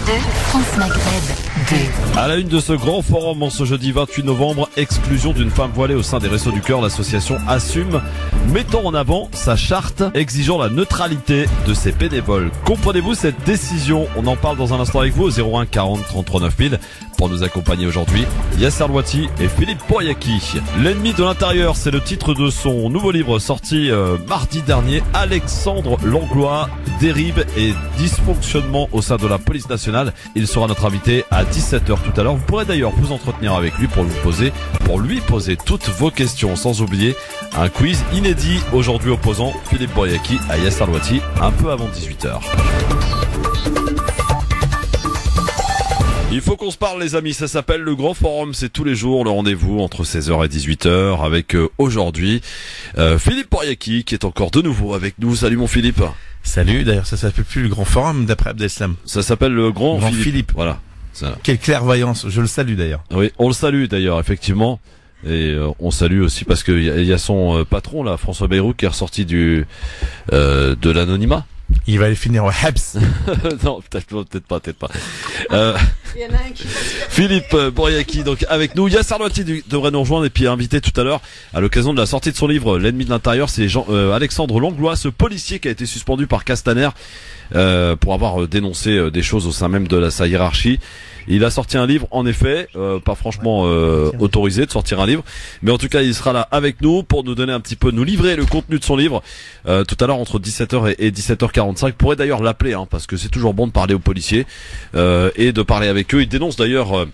France Maghreb 2. À la une de ce grand forum en ce jeudi 28 novembre, exclusion d'une femme voilée au sein des Restos du Cœur, l'association assume, mettant en avant sa charte exigeant la neutralité de ses bénévoles. Comprenez-vous cette décision? On en parle dans un instant avec vous au 01 40 33 9000. Pour nous accompagner aujourd'hui, Yasser Louati et Philippe Boyaki. L'ennemi de l'intérieur, c'est le titre de son nouveau livre sorti mardi dernier. Alexandre Langlois, dérive et dysfonctionnement au sein de la police nationale. Il sera notre invité à 17h tout à l'heure. Vous pourrez d'ailleurs vous entretenir avec lui pour lui poser toutes vos questions. Sans oublier un quiz inédit aujourd'hui opposant Philippe Boyaki à Yasser Louati un peu avant 18h. Il faut qu'on se parle les amis, ça s'appelle le Grand Forum, c'est tous les jours le rendez-vous entre 16h et 18h avec aujourd'hui Philippe Boyaki qui est encore de nouveau avec nous. Salut mon Philippe. Salut, d'ailleurs ça s'appelle plus le Grand Forum d'après Abdeslam. Ça s'appelle le Grand Philippe. Voilà. Ça. Quelle clairvoyance, je le salue d'ailleurs. Oui, on le salue d'ailleurs effectivement. Et on salue aussi parce qu'il y a son patron là, François Bayrou, qui est ressorti de l'anonymat. Il va aller finir au Habs. Non, peut-être pas. Il y en a un qui... Philippe Boyaki, donc avec nous. Yasser Louati devrait nous rejoindre et puis invité tout à l'heure à l'occasion de la sortie de son livre L'ennemi de l'intérieur. C'est Alexandre Langlois, ce policier qui a été suspendu par Castaner pour avoir dénoncé des choses au sein même de sa hiérarchie. Il a sorti un livre, en effet, pas franchement autorisé de sortir un livre, mais en tout cas il sera là avec nous pour nous donner un petit peu, nous livrer le contenu de son livre tout à l'heure entre 17h et 17h45. Vous pourrez d'ailleurs l'appeler, parce que c'est toujours bon de parler aux policiers et de parler avec eux. Il dénonce d'ailleurs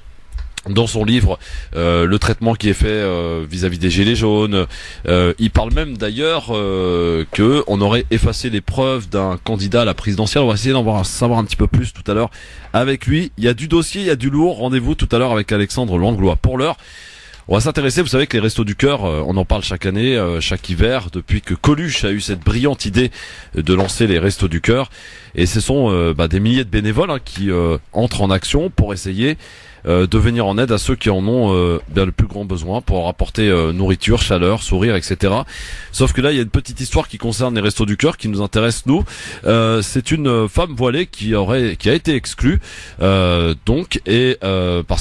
dans son livre le traitement qui est fait vis-à-vis des gilets jaunes. Il parle même d'ailleurs que on aurait effacé les preuves d'un candidat à la présidentielle. On va essayer d'en savoir un petit peu plus tout à l'heure avec lui. Il y a du dossier, il y a du lourd. Rendez-vous tout à l'heure avec Alexandre Langlois. Pour l'heure, on va s'intéresser, vous savez que les Restos du Cœur, on en parle chaque année, chaque hiver, depuis que Coluche a eu cette brillante idée de lancer les Restos du Cœur. Et ce sont des milliers de bénévoles qui entrent en action pour essayer de venir en aide à ceux qui en ont le plus grand besoin pour apporter nourriture, chaleur, sourire, etc. Sauf que là, il y a une petite histoire qui concerne les Restos du Cœur qui nous intéresse nous. C'est une femme voilée qui a été exclue parce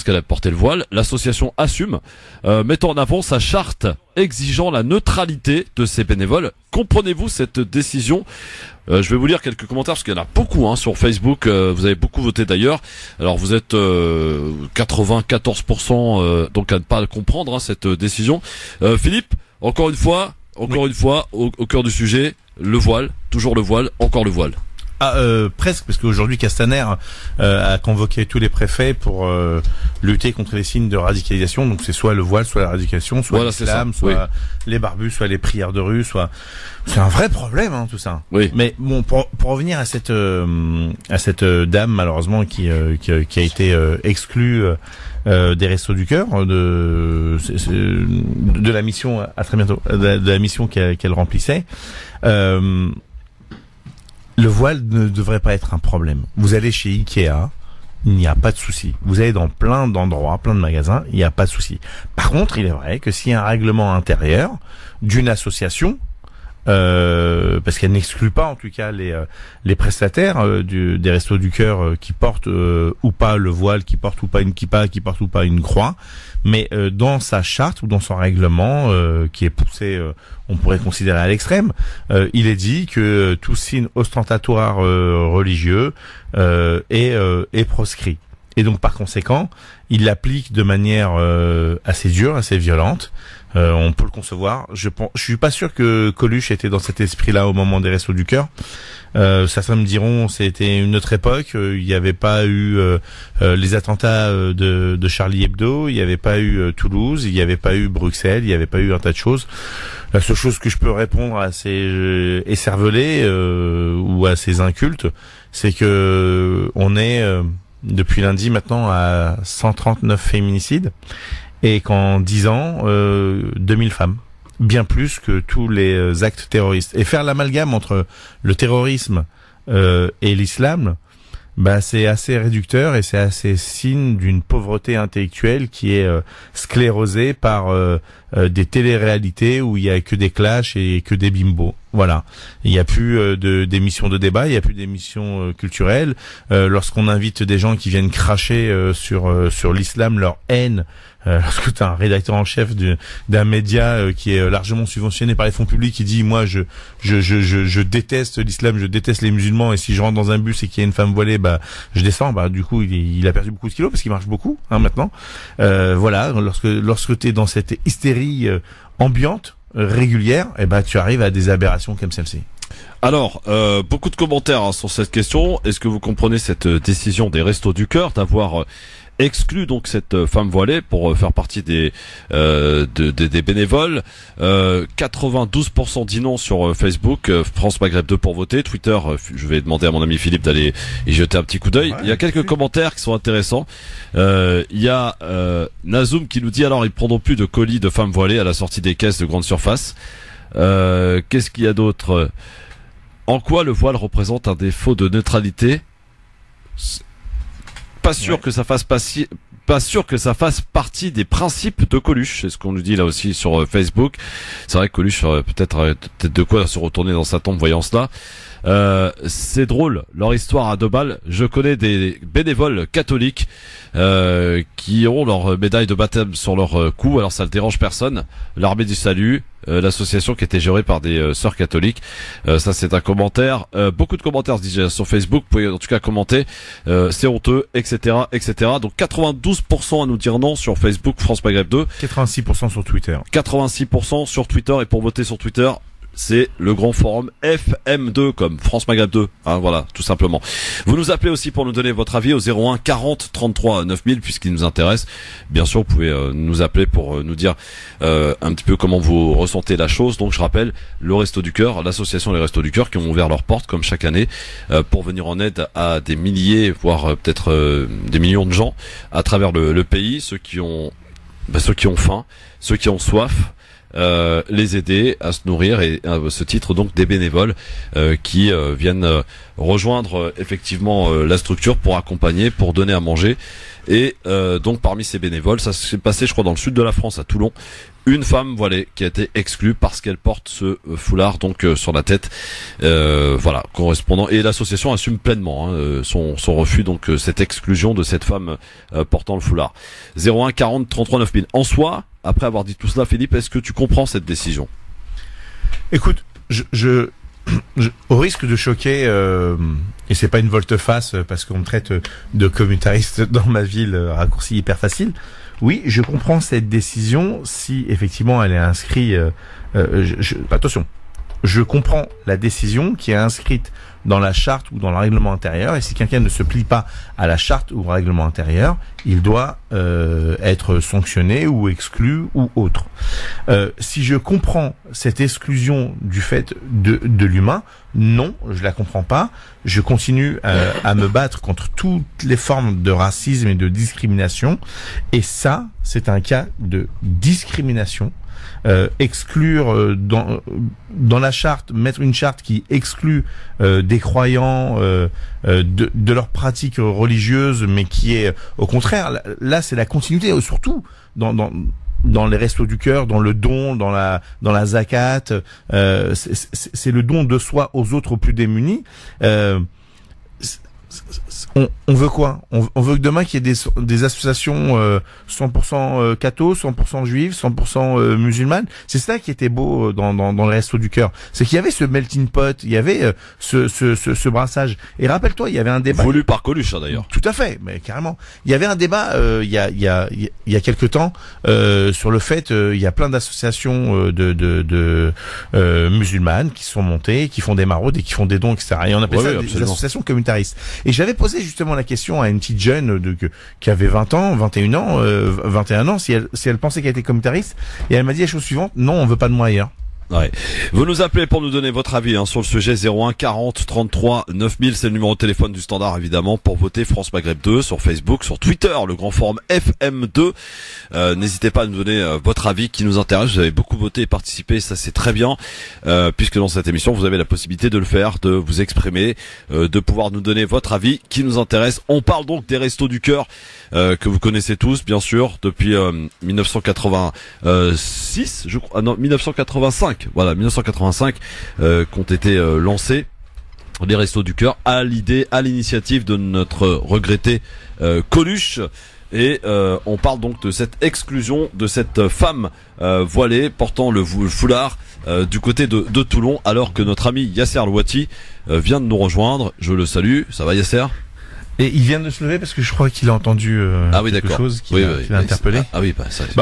qu'elle a porté le voile. L'association assume, mettant en avant sa charte exigeant la neutralité de ses bénévoles. Comprenez-vous cette décision? Je vais vous lire quelques commentaires parce qu'il y en a beaucoup sur Facebook. Vous avez beaucoup voté d'ailleurs. Alors vous êtes 94% donc à ne pas comprendre cette décision. Philippe, encore une fois, au cœur du sujet, le voile, toujours le voile, encore le voile. Presque, parce qu'aujourd'hui Castaner a convoqué tous les préfets pour lutter contre les signes de radicalisation. Donc c'est soit le voile, soit la radicalisation, soit l'islam, soit les barbus, soit les prières de rue, soit... C'est un vrai problème tout ça. Oui. Mais bon, pour revenir à cette dame malheureusement qui a été exclue des Restos du Cœur de la mission, à très bientôt, de la mission qu'elle remplissait. Le voile ne devrait pas être un problème. Vous allez chez Ikea, il n'y a pas de souci. Vous allez dans plein d'endroits, plein de magasins, il n'y a pas de souci. Par contre, il est vrai que s'il y a un règlement intérieur d'une association, parce qu'elle n'exclut pas en tout cas les prestataires des Restos du Cœur qui portent ou pas le voile, qui portent ou pas une kippa, qui portent ou pas une croix, mais dans sa charte ou dans son règlement qui est poussé, on pourrait considérer à l'extrême, il est dit que tout signe ostentatoire religieux est proscrit. Et donc par conséquent, il l'applique de manière assez dure, assez violente. On peut le concevoir. Je suis pas sûr que Coluche était dans cet esprit-là au moment des Restos du Cœur. Certains me diront c'était une autre époque. Il n'y avait pas eu les attentats de Charlie Hebdo. Il n'y avait pas eu Toulouse. Il n'y avait pas eu Bruxelles. Il n'y avait pas eu un tas de choses. La seule chose que je peux répondre à ces écervelés ou à ces incultes, c'est que on est depuis lundi maintenant à 139 féminicides. Et qu'en 10 ans, 2000 femmes. Bien plus que tous les actes terroristes. Et faire l'amalgame entre le terrorisme et l'islam, c'est assez réducteur et c'est assez signe d'une pauvreté intellectuelle qui est sclérosée par des téléréalités où il y a que des clashs et que des bimbos. Voilà. Il n'y a plus d'émissions de débat, il n'y a plus d'émissions culturelles. Lorsqu'on invite des gens qui viennent cracher sur l'islam, leur haine, lorsque tu as un rédacteur en chef d'un média qui est largement subventionné par les fonds publics qui dit moi je déteste l'islam, je déteste les musulmans, et si je rentre dans un bus et qu'il y a une femme voilée, je descends, du coup il a perdu beaucoup de kilos parce qu'il marche beaucoup maintenant. Voilà, lorsque tu es dans cette hystérie ambiante régulière, tu arrives à des aberrations comme celle-ci. Alors, beaucoup de commentaires sur cette question. Est-ce que vous comprenez cette décision des Restos du Cœur d'avoir exclu donc cette femme voilée pour faire partie des bénévoles? 92% dit non sur Facebook. France Maghreb 2 pour voter. Twitter, je vais demander à mon ami Philippe d'aller y jeter un petit coup d'œil. Il y a quelques commentaires qui sont intéressants. Il y a Nazoum qui nous dit alors ils prendront plus de colis de femmes voilées à la sortie des caisses de grande surface. Qu'est-ce qu'il y a d'autre? En quoi le voile représente un défaut de neutralité? Pas sûr que ça fasse partie des principes de Coluche. C'est ce qu'on nous dit là aussi sur Facebook. C'est vrai que Coluche aurait peut-être de quoi se retourner dans sa tombe voyant cela. C'est drôle, leur histoire à 2 balles. Je connais des bénévoles catholiques qui ont leur médaille de baptême sur leur cou, alors ça ne dérange personne. L'Armée du Salut, l'association qui était gérée par des sœurs catholiques. Ça c'est un commentaire. Beaucoup de commentaires déjà sur Facebook. Vous pouvez en tout cas commenter. C'est honteux, etc., etc. Donc 92% à nous dire non sur Facebook, France Maghreb 2. 86% sur Twitter. 86% sur Twitter, et pour voter sur Twitter, c'est le grand forum FM2 comme France Maghreb 2, voilà, tout simplement. Vous nous appelez aussi pour nous donner votre avis au 01 40 33 9000 puisqu'il nous intéresse. Bien sûr, vous pouvez nous appeler pour nous dire un petit peu comment vous ressentez la chose. Donc je rappelle, le Resto du Cœur, l'association Les Restos du Cœur qui ont ouvert leurs portes comme chaque année pour venir en aide à des milliers, voire peut-être des millions de gens à travers le pays, ceux qui ont faim, ceux qui ont soif. Les aider à se nourrir, et à ce titre donc des bénévoles qui viennent rejoindre effectivement la structure pour accompagner, pour donner à manger. Et donc parmi ces bénévoles, ça s'est passé je crois dans le sud de la France, à Toulon, une femme voilée qui a été exclue parce qu'elle porte ce foulard donc sur la tête, voilà, correspondant, et l'association assume pleinement son refus, donc cette exclusion de cette femme portant le foulard. 01 40 33 9000. En soi, après avoir dit tout cela, Philippe, est-ce que tu comprends cette décision? Écoute, je au risque de choquer, et c'est pas une volte-face parce qu'on me traite de communautariste dans ma ville, raccourci hyper facile. Oui, je comprends cette décision si effectivement elle est inscrite. Attention, je comprends la décision qui est inscrite dans la charte ou dans le règlement intérieur, et si quelqu'un ne se plie pas à la charte ou au règlement intérieur, il doit être sanctionné ou exclu ou autre. Si je comprends cette exclusion du fait de l'humain, non, je la comprends pas. Je continue à me battre contre toutes les formes de racisme et de discrimination, et ça, c'est un cas de discrimination. Exclure dans la charte, mettre une charte qui exclut des croyants de leurs pratiques religieuses, mais qui est au contraire, là c'est la continuité, surtout dans les Restos du Cœur, dans le don, dans la zakat, c'est le don de soi aux autres, aux plus démunis. On veut quoi? On veut que demain qu'il y ait des associations 100% catho, 100% juives, 100% musulmanes. C'est ça qui était beau dans les Restos du Cœur. C'est qu'il y avait ce melting pot, il y avait ce brassage. Et rappelle-toi, il y avait un débat voulu par Coluche d'ailleurs. Tout à fait, mais carrément. Il y avait un débat il y a quelque temps sur le fait il y a plein d'associations de musulmanes qui sont montées, qui font des maraudes et qui font des dons, etc. Et on appelle ça des associations communautaristes. Et j'avais posé justement la question à une petite jeune qui avait 21 ans, si elle pensait qu'elle était communautariste, et elle m'a dit la chose suivante: non, on veut pas de moi ailleurs. Ouais. Vous nous appelez pour nous donner votre avis sur le sujet 01 40 33 9000, c'est le numéro de téléphone du standard évidemment pour voter France Maghreb 2 sur Facebook, sur Twitter, le grand forum FM2. N'hésitez pas à nous donner votre avis qui nous intéresse. Vous avez beaucoup voté et participé, ça c'est très bien, puisque dans cette émission vous avez la possibilité de le faire, de vous exprimer, de pouvoir nous donner votre avis qui nous intéresse. On parle donc des Restos du Cœur que vous connaissez tous bien sûr depuis 1986, je crois, non 1985. Voilà, 1985 qu'ont été lancés les Restos du Cœur à l'initiative de notre regretté Coluche. Et on parle donc de cette exclusion de cette femme voilée portant le foulard du côté de Toulon, alors que notre ami Yasser Louati vient de nous rejoindre. Je le salue. Ça va Yasser ? Et il vient de se lever parce que je crois qu'il a entendu quelque chose qui l'a interpellé.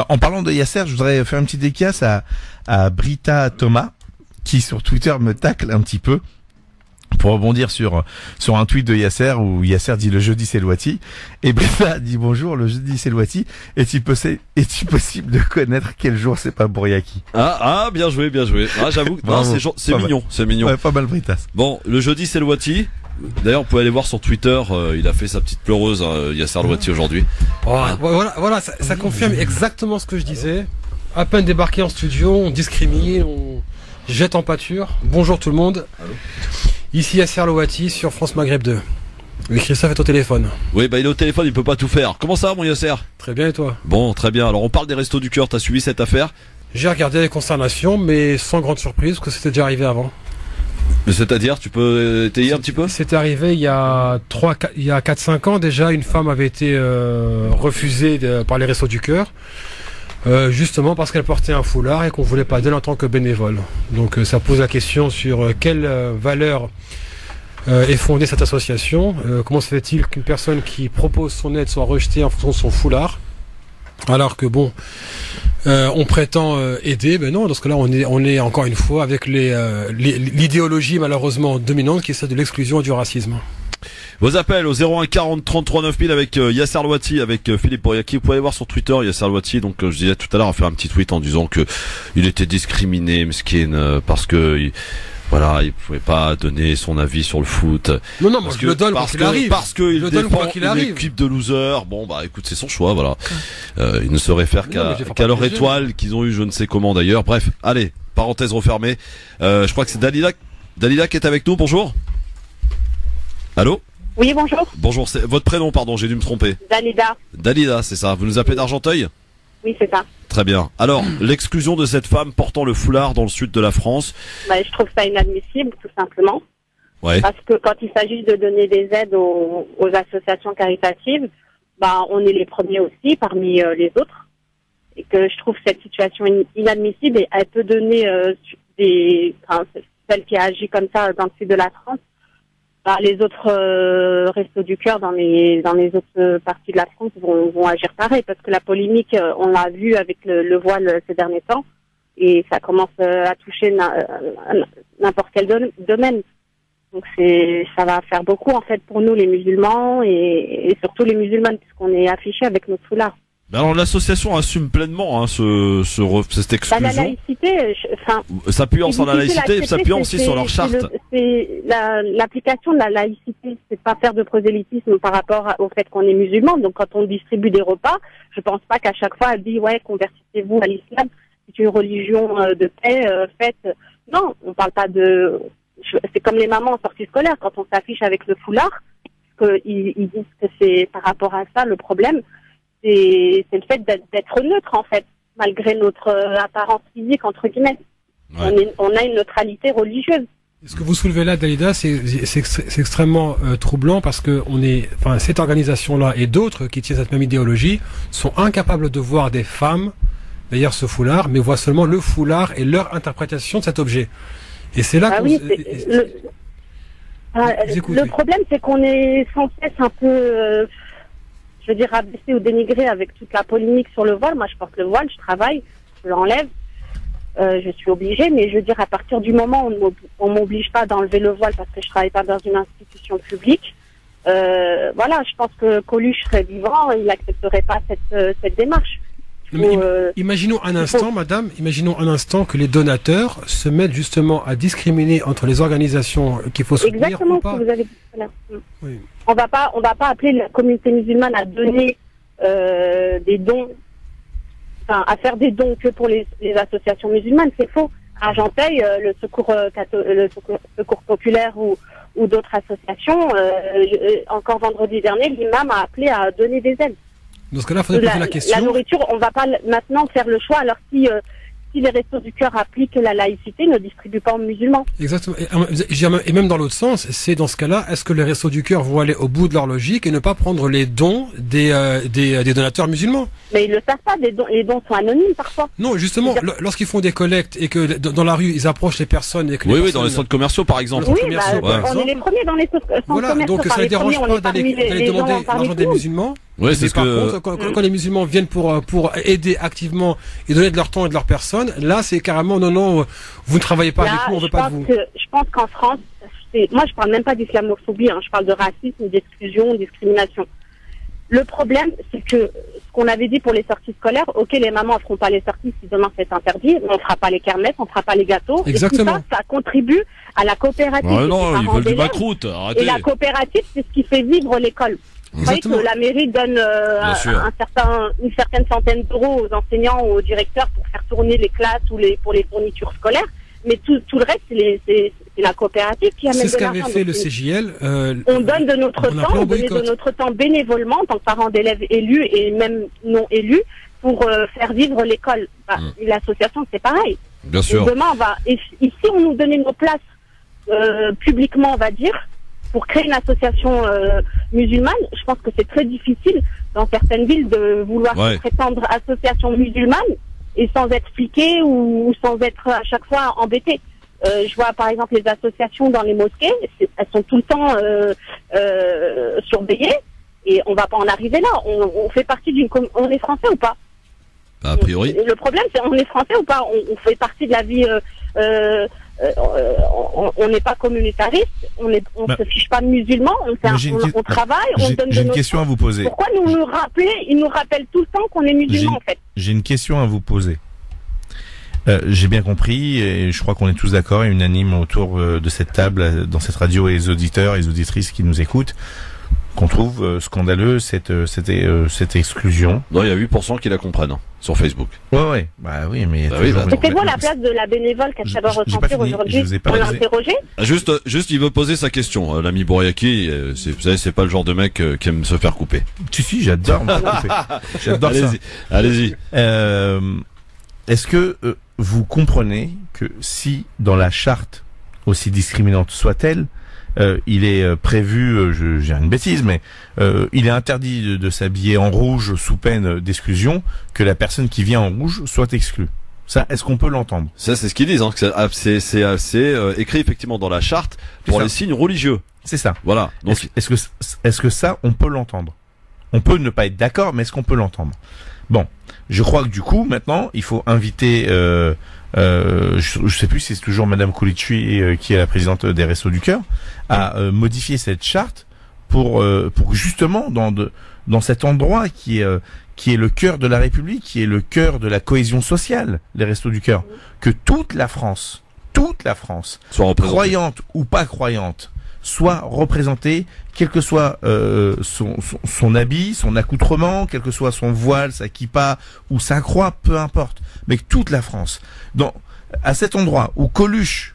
En parlant de Yasser, je voudrais faire une petite dédicace à Brita Thomas, qui sur Twitter me tacle un petit peu pour rebondir sur un tweet de Yasser où Yasser dit le jeudi c'est Louati et Brita dit bonjour, le jeudi c'est Louati. Est-il possible de connaître quel jour c'est pas Bouriaki? Bien joué. J'avoue, c'est mignon, c'est mignon. Ouais, pas mal Britas. Bon, le jeudi c'est Louati. D'ailleurs, vous pouvez aller voir sur Twitter, il a fait sa petite pleureuse, Yasser Louati aujourd'hui. Voilà, ça confirme exactement ce que je disais. À peine débarqué en studio, on discrimine, on jette en pâture. Bonjour tout le monde. Allô. Ici Yasser Louati sur France Maghreb 2. Et Christophe est au téléphone. Oui, il est au téléphone, il peut pas tout faire. Comment ça va mon Yasser? Très bien et toi? Bon, très bien. Alors on parle des Restos du Cœur, t'as suivi cette affaire? J'ai regardé avec consternation, mais sans grande surprise, parce que c'était déjà arrivé avant. Mais c'est-à-dire, tu peux étayer un petit peu? C'était arrivé il y a 4-5 ans déjà, une femme avait été refusée par les Restos du Cœur, justement parce qu'elle portait un foulard et qu'on voulait pas d'elle en tant que bénévole. Donc ça pose la question sur quelle valeur est fondée cette association. Comment se fait-il qu'une personne qui propose son aide soit rejetée en fonction de son foulard, alors que on prétend aider? Ben non, dans ce cas-là, on est encore une fois avec l'idéologie malheureusement dominante qui est celle de l'exclusion et du racisme. Vos appels au 01 40 33 9000 avec Yasser Louati, avec Philippe Bouriaki. Vous pouvez aller voir sur Twitter Yasser Louati. Donc je disais tout à l'heure, on a fait un petit tweet en disant que il était discriminé, mesquine, parce que il pouvait pas donner son avis sur le foot. Non, moi je le donne quand il arrive. Parce qu'il défend une équipe de losers. Bon, écoute, c'est son choix, voilà. Il ne se réfère qu'à leur étoile qu'ils ont eu je ne sais comment d'ailleurs. Bref, allez, parenthèse refermée. Je crois que c'est Dalila qui est avec nous. Bonjour. Allô? Oui, bonjour. Bonjour, c'est votre prénom, pardon, j'ai dû me tromper. Dalida, c'est ça. Vous nous appelez d'Argenteuil? Oui, c'est ça. Très bien. Alors, l'exclusion de cette femme portant le foulard dans le sud de la France. Je trouve ça inadmissible, tout simplement. Ouais. Parce que quand il s'agit de donner des aides aux associations caritatives, on est les premiers aussi parmi les autres. Et que je trouve cette situation inadmissible et elle peut donner celle qui a agi comme ça dans le sud de la France. Les autres Restos du Cœur dans les autres parties de la France vont agir pareil, parce que la polémique, on l'a vu avec le voile ces derniers temps, et ça commence à toucher n'importe quel domaine. Donc ça va faire beaucoup en fait pour nous les musulmans et surtout les musulmanes, puisqu'on est affichés avec notre foulard. Alors l'association assume pleinement cette exclusion. La laïcité, s'appuyant sur la laïcité, s'appuyant aussi sur leur charte. C'est l'application de la laïcité, c'est pas faire de prosélytisme par rapport au fait qu'on est musulman. Donc quand on distribue des repas, je pense pas qu'à chaque fois elle dit convertissez-vous à l'islam, c'est une religion de paix, faites. Non, on parle pas de. C'est comme les mamans en sortie scolaire, quand on s'affiche avec le foulard, ils disent que c'est par rapport à ça le problème. C'est le fait d'être neutre, en fait, malgré notre apparence physique, entre guillemets. Ouais. On a une neutralité religieuse. Ce que vous soulevez là, Dalida, c'est extrêmement troublant, parce que cette organisation-là et d'autres qui tiennent cette même idéologie sont incapables de voir des femmes derrière ce foulard, mais voient seulement le foulard et leur interprétation de cet objet. Et c'est là le problème, c'est qu'on est sans cesse un peu... je veux dire, abaisser ou dénigrer avec toute la polémique sur le voile. Moi, je porte le voile, je travaille, je l'enlève, je suis obligée, mais je veux dire, à partir du moment où on m'oblige pas d'enlever le voile parce que je travaille pas dans une institution publique, je pense que Coluche serait vivant, il n'accepterait pas cette démarche. Il Imaginons un instant, madame, que les donateurs se mettent justement à discriminer entre les organisations qu'il faut soutenir. Exactement ou pas. ce que vous avez dit tout à l'heure. Oui. On va pas appeler la communauté musulmane à donner des dons, enfin à faire des dons que pour les associations musulmanes, c'est faux. À Argenteuil, le secours populaire ou d'autres associations, encore vendredi dernier, l'imam a appelé à donner des aides. Dans ce cas-là, il faudrait poser la question. La nourriture, on va pas maintenant faire le choix. Alors si les Restos du Cœur appliquent la laïcité, ne distribuent pas aux musulmans. Exactement. Et même dans l'autre sens, c'est dans ce cas-là, est-ce que les Restos du Cœur vont aller au bout de leur logique et ne pas prendre les dons des donateurs musulmans? Mais ils le savent pas, les dons sont anonymes parfois. Non, justement, lorsqu'ils font des collectes et que dans la rue, ils approchent les personnes et que les personnes... dans les centres commerciaux par exemple. Oui, on est les premiers dans les centres commerciaux. Voilà, donc ça ne dérange pas d'aller demander l'argent des musulmans. Oui, c'est ce que... Quand les musulmans viennent pour aider activement et donner de leur temps et de leur personne, là c'est carrément non, vous ne travaillez pas avec nous, on veut pas de vous. Je pense qu'en France, moi je parle même pas d'islamophobie, je parle de racisme, d'exclusion, de discrimination. Le problème, c'est que ce qu'on avait dit pour les sorties scolaires, ok, les mamans ne feront pas les sorties si demain c'est interdit, mais on fera pas les kermesses, on fera pas les gâteaux. Exactement. Et tout ça contribue à la coopérative. Non, ils veulent du macroute, arrêtez. Et la coopérative, c'est ce qui fait vivre l'école. Vous voyez que la mairie donne une certaine centaine d'euros aux enseignants ou aux directeurs pour faire tourner les classes ou pour les fournitures scolaires, mais tout le reste, c'est la coopérative qui amène de l'argent. C'est ce qu'avait fait le CJL. On donne de notre temps bénévolement en tant que parents d'élèves élus et même non élus pour faire vivre l'école. L'association, c'est pareil. Bien sûr. Et demain, ici, on nous donnait nos places publiquement, on va dire, pour créer une association musulmane. Je pense que c'est très difficile dans certaines villes de vouloir se prétendre association musulmane et sans être fliqué ou sans être à chaque fois embêté. Je vois par exemple les associations dans les mosquées, elles sont tout le temps surveillées et on va pas en arriver là. On fait partie on est français ou pas? A priori. Le problème c'est on est français ou pas? On fait partie de la vie. On n'est pas communautariste, on se fiche pas de musulmans, on travaille, on donne de notre... J'ai une question à vous poser. Pourquoi ils nous rappellent tout le temps qu'on est musulmans en fait? J'ai une question à vous poser. J'ai bien compris, et je crois qu'on est tous d'accord et unanimes autour de cette table, dans cette radio, et les auditeurs et les auditrices qui nous écoutent, qu'on trouve scandaleux cette exclusion. Non, il y a 8% qui la comprennent sur Facebook. Ouais. Bah oui, mais c'était quoi la place de la bénévole qu'elle doit ressentir aujourd'hui? On l'a interrogé. Juste, il veut poser sa question. L'ami Bouriaki, vous savez, c'est pas le genre de mec qui aime se faire couper. Si, j'adore me couper. J'adore ça. Allez-y. Est-ce que vous comprenez que si dans la charte, aussi discriminante soit-elle, il est prévu, j'ai une bêtise, mais il est interdit de s'habiller en rouge sous peine d'exclusion, que la personne qui vient en rouge soit exclue. Ça, est-ce qu'on peut l'entendre? Ça, c'est ce qu'ils disent, c'est écrit effectivement dans la charte pour les signes religieux. C'est ça. Voilà. Donc, est-ce que ça, on peut l'entendre? On peut ne pas être d'accord, mais est-ce qu'on peut l'entendre? Bon, je crois que du coup, maintenant, il faut inviter... je sais plus si c'est toujours Madame Koulichi qui est la présidente des Restos du Cœur, à modifier cette charte pour justement dans cet endroit qui est le cœur de la République, qui est le cœur de la cohésion sociale, les Restos du Cœur, que toute la France, croyante ou pas croyante, soit représentée, quel que soit son habit, son accoutrement, quel que soit son voile, sa kippa ou sa croix, peu importe, mais que toute la France, à cet endroit où Coluche,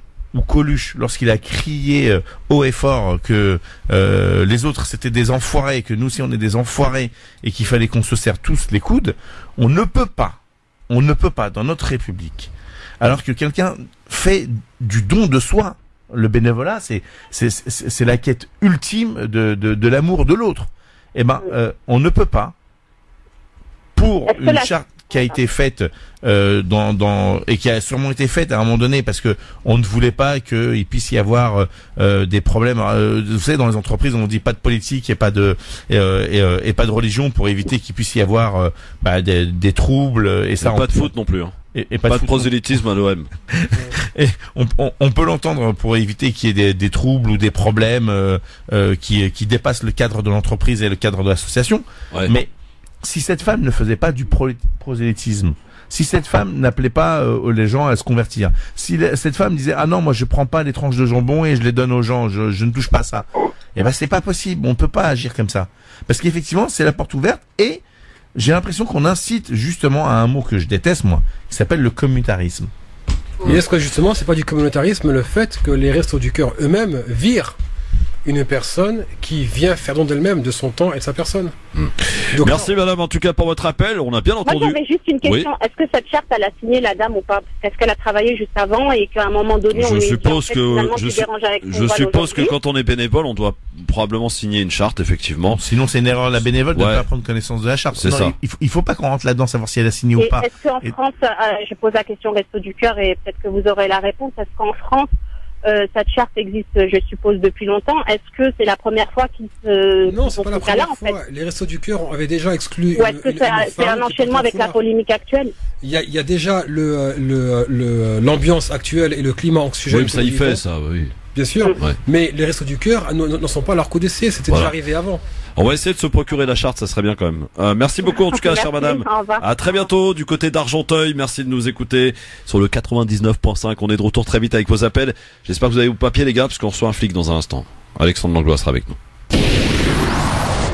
lorsqu'il a crié haut et fort que les autres c'était des enfoirés, que nous aussi on est des enfoirés et qu'il fallait qu'on se serre tous les coudes, on ne peut pas dans notre République, alors que quelqu'un fait du don de soi. Le bénévolat, c'est la quête ultime de l'amour de l'autre. Eh ben, on ne peut pas, pour une charte qui a été faite et qui a sûrement été faite à un moment donné parce que on ne voulait pas qu'il puisse y avoir des problèmes. Vous savez, dans les entreprises, on dit pas de politique et pas de et pas de religion pour éviter qu'il puisse y avoir des troubles et ça. Et pas de foot non plus. Hein. Et pas de prosélytisme à l'OM. Et on peut l'entendre pour éviter qu'il y ait des troubles ou des problèmes qui dépassent le cadre de l'entreprise et le cadre de l'association. Ouais. Mais si cette femme ne faisait pas du prosélytisme, si cette femme n'appelait pas les gens à se convertir, si cette femme disait ah non moi je prends pas les tranches de jambon et je les donne aux gens, je ne touche pas ça, eh ben c'est pas possible, on peut pas agir comme ça, parce qu'effectivement c'est la porte ouverte et j'ai l'impression qu'on incite justement à un mot que je déteste moi, qui s'appelle le communautarisme. Et est-ce que justement c'est pas du communautarisme le fait que les Restos du Cœur eux-mêmes virent une personne qui vient faire don d'elle-même, de son temps et de sa personne. Donc, merci madame en tout cas pour votre appel, on a bien entendu. Moi j'avais juste une question, Oui. est-ce que cette charte elle a signé la dame ou pas? Est-ce qu'elle a travaillé juste avant et qu'à un moment donné on lui dit en fait, finalement, tu déranges avec ton je voile suppose que aujourd'hui? quand on est bénévole on doit probablement signer une charte effectivement. Sinon c'est une erreur de la bénévole de ne Ouais. pas prendre connaissance de la charte. C'est Non, ça. Il faut pas qu'on rentre là-dedans savoir si elle a signé Et ou pas. est-ce qu'en Et- France, je pose la question Resto du Cœur et peut-être que vous aurez la réponse, est-ce qu'en France cette charte existe, je suppose, depuis longtemps? Est-ce que c'est la première fois qu'ils se... non, c'est pas la ce cas-là, première fois. Les Restos du Cœur avaient déjà exclu. Ou est-ce que c'est un enchaînement avec la polémique actuelle? Il y a déjà l'ambiance actuelle et le climat anxiogène. Oui mais ça y fait ça, oui. Bien sûr. Ouais. Mais les Restos du Cœur n'en sont pas à leur coup d'essai. C'était Voilà. déjà arrivé avant. On va essayer de se procurer la charte, ça serait bien quand même. Merci beaucoup en tout cas, Merci, chère madame. au revoir. À très bientôt du côté d'Argenteuil. Merci de nous écouter sur le 99.5. On est de retour très vite avec vos appels. J'espère que vous avez vos papiers les gars, parce qu'on reçoit un flic dans un instant. Alexandre Langlois sera avec nous.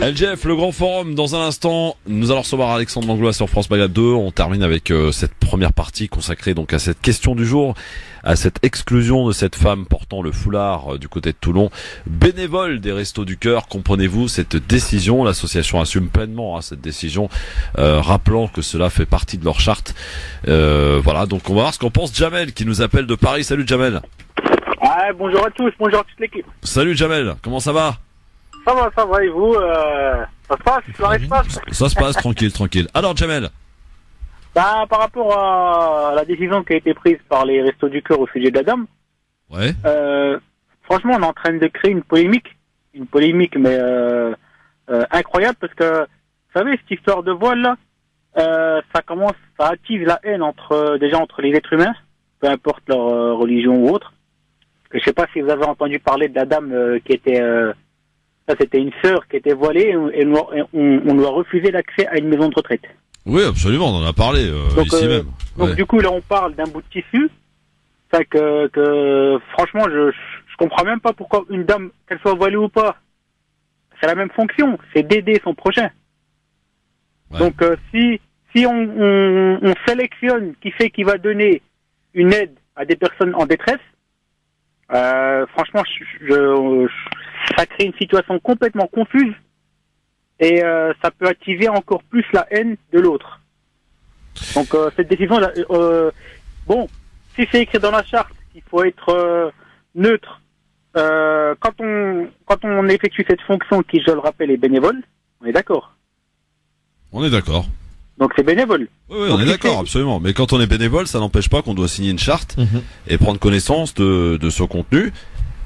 LGF, le grand forum, dans un instant, nous allons recevoir Alexandre Langlois sur France Magazine 2. On termine avec cette première partie consacrée donc à cette question du jour, à cette exclusion de cette femme portant le foulard du côté de Toulon, bénévole des Restos du Cœur. Comprenez-vous cette décision? L'association assume pleinement cette décision, rappelant que cela fait partie de leur charte. Voilà, donc on va voir ce qu'en pense Jamel qui nous appelle de Paris. Salut Jamel. Ah, bonjour à tous, bonjour à toute l'équipe. Salut Jamel, comment ça va? Ça va, et vous ça se passe, ça se passe. Ça se passe tranquille. Alors Jamel. Bah, par rapport à la décision qui a été prise par les Restos du Cœur au sujet de la dame, Ouais. franchement, on est en train de créer une polémique mais incroyable, parce que, vous savez, cette histoire de voile là, ça active la haine entre les êtres humains, peu importe leur religion ou autre. Je sais pas si vous avez entendu parler de la dame qui était ça, c'était une sœur qui était voilée et on lui a refusé l'accès à une maison de retraite. Oui, absolument, on en a parlé Donc, ici même. Donc Ouais. du coup, là, on parle d'un bout de tissu. Fait que franchement, je comprends même pas pourquoi une dame, qu'elle soit voilée ou pas, c'est la même fonction, c'est d'aider son prochain. Ouais. Donc si on sélectionne qui fait qui va donner une aide à des personnes en détresse, franchement, ça crée une situation complètement confuse et ça peut activer encore plus la haine de l'autre. Donc cette décision, bon, si c'est écrit dans la charte, il faut être neutre. Quand on effectue cette fonction qui, je le rappelle, est bénévole, on est d'accord. On est d'accord. Donc c'est bénévole. Oui, on Donc, est si d'accord, c'est- absolument. Mais quand on est bénévole, ça n'empêche pas qu'on doit signer une charte et prendre connaissance de ce contenu.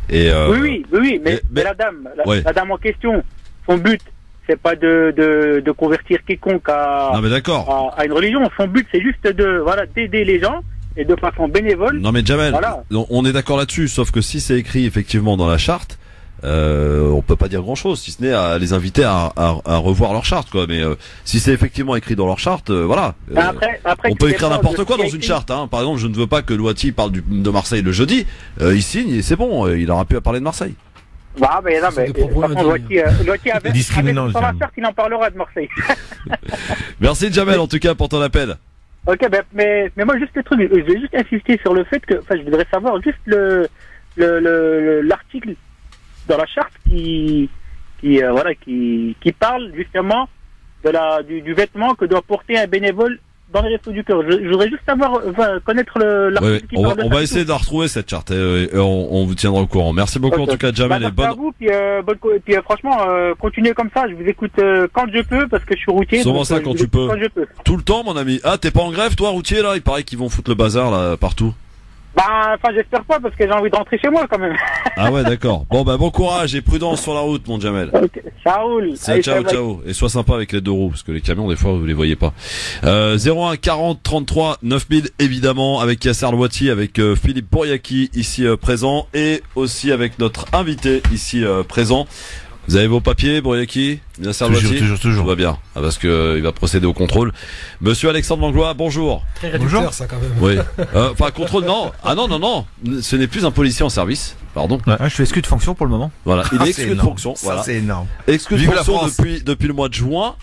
Et Oui, mais la dame, Ouais. la dame en question, son but, c'est pas de convertir quiconque Non mais d'accord. à une religion. Son but, c'est juste d'aider les gens et de façon bénévole. Non mais Jamel, Voilà. on est d'accord là-dessus. Sauf que si c'est écrit effectivement dans la charte, on peut pas dire grand-chose, si ce n'est à les inviter à revoir leur charte, quoi. Mais si c'est effectivement écrit dans leur charte, voilà. Après, On peut tout écrire dépend n'importe de quoi ce qui dans a une été- charte. Hein. Par exemple, je ne veux pas que Loiti parle de Marseille le jeudi. Il signe et c'est bon. Il aura pu parler de Marseille. Bah, mais non, C'est mais des propos de toute façon, Loiti avait discriminant, sur la Jamel. charte, il en parlera de Marseille. Merci Jamel en tout cas pour ton appel. Ok, mais moi juste le truc, je vais juste insister sur le fait que, je voudrais savoir juste l'article dans la charte qui parle justement du vêtement que doit porter un bénévole dans les Restos du Cœur. Je voudrais juste connaître l'article Ouais, qui on parle de va ça. essayer de la retrouver cette charte et on vous tiendra au courant. Merci beaucoup en Ok. tout cas Jamel Bah, et merci à bonne. vous, puis franchement, continuez comme ça, je vous écoute quand je peux, parce que je suis routier. Souvent donc, ça, je quand vous tu écoute peux. Quand je peux. Tout le temps mon ami. Ah t'es pas en grève toi routier là? Il paraît qu'ils vont foutre le bazar là partout. Bah, j'espère pas, parce que j'ai envie de rentrer chez moi quand même. Ah ouais d'accord. Bon bon courage et prudence sur la route mon Jamel. Ok, ça roule. Allez, Ciao. Et sois sympa avec les deux roues, parce que les camions, des fois, vous les voyez pas. 01 40 33 9000, évidemment, avec Yasser Louati, avec Philippe Bouriaki, ici présent, et aussi avec notre invité, ici présent. Vous avez vos papiers, Bouriaki? Bien Servati? Toujours. Tout va bien. Ah, parce que il va procéder au contrôle. Monsieur Alexandre Langlois, bonjour. Très réducteur, ça, quand même. Oui. Enfin, contrôle, non. Ah non. Ce n'est plus un policier en service. Pardon. Je suis exclu de fonction pour le moment. Voilà. Il est exclu de énorme. fonction. Ça, Voilà. c'est énorme. Exclu de Vive la fonction France. depuis le mois de juin,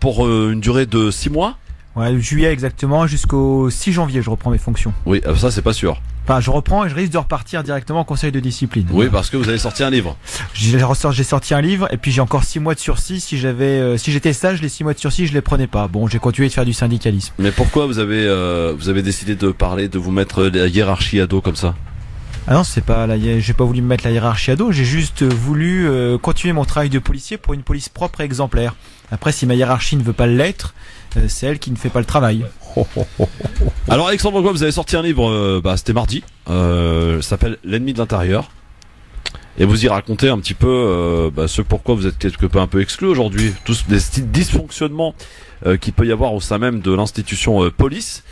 pour une durée de 6 mois. Ouais, juillet exactement, jusqu'au 6 janvier, je reprends mes fonctions. Oui, ça c'est pas sûr. Enfin, je reprends et je risque de repartir directement au conseil de discipline. Oui, parce que vous avez sorti un livre. J'ai sorti un livre et puis j'ai encore 6 mois de sursis. Si j'étais sage, les 6 mois de sursis, je les prenais pas. Bon, j'ai continué de faire du syndicalisme. Mais pourquoi vous avez décidé de vous mettre la hiérarchie à dos comme ça? Ah non, c'est pas j'ai pas voulu me mettre la hiérarchie à dos, j'ai juste voulu continuer mon travail de policier pour une police propre et exemplaire. Après, si ma hiérarchie ne veut pas l'être, c'est elle qui ne fait pas le travail. Alors Alexandre Langlois, vous avez sorti un livre, c'était mardi, s'appelle L'ennemi de l'intérieur. Et vous y racontez un petit peu ce pourquoi vous êtes quelque peu un peu exclu aujourd'hui, tous les dysfonctionnements qu'il peut y avoir au sein même de l'institution police.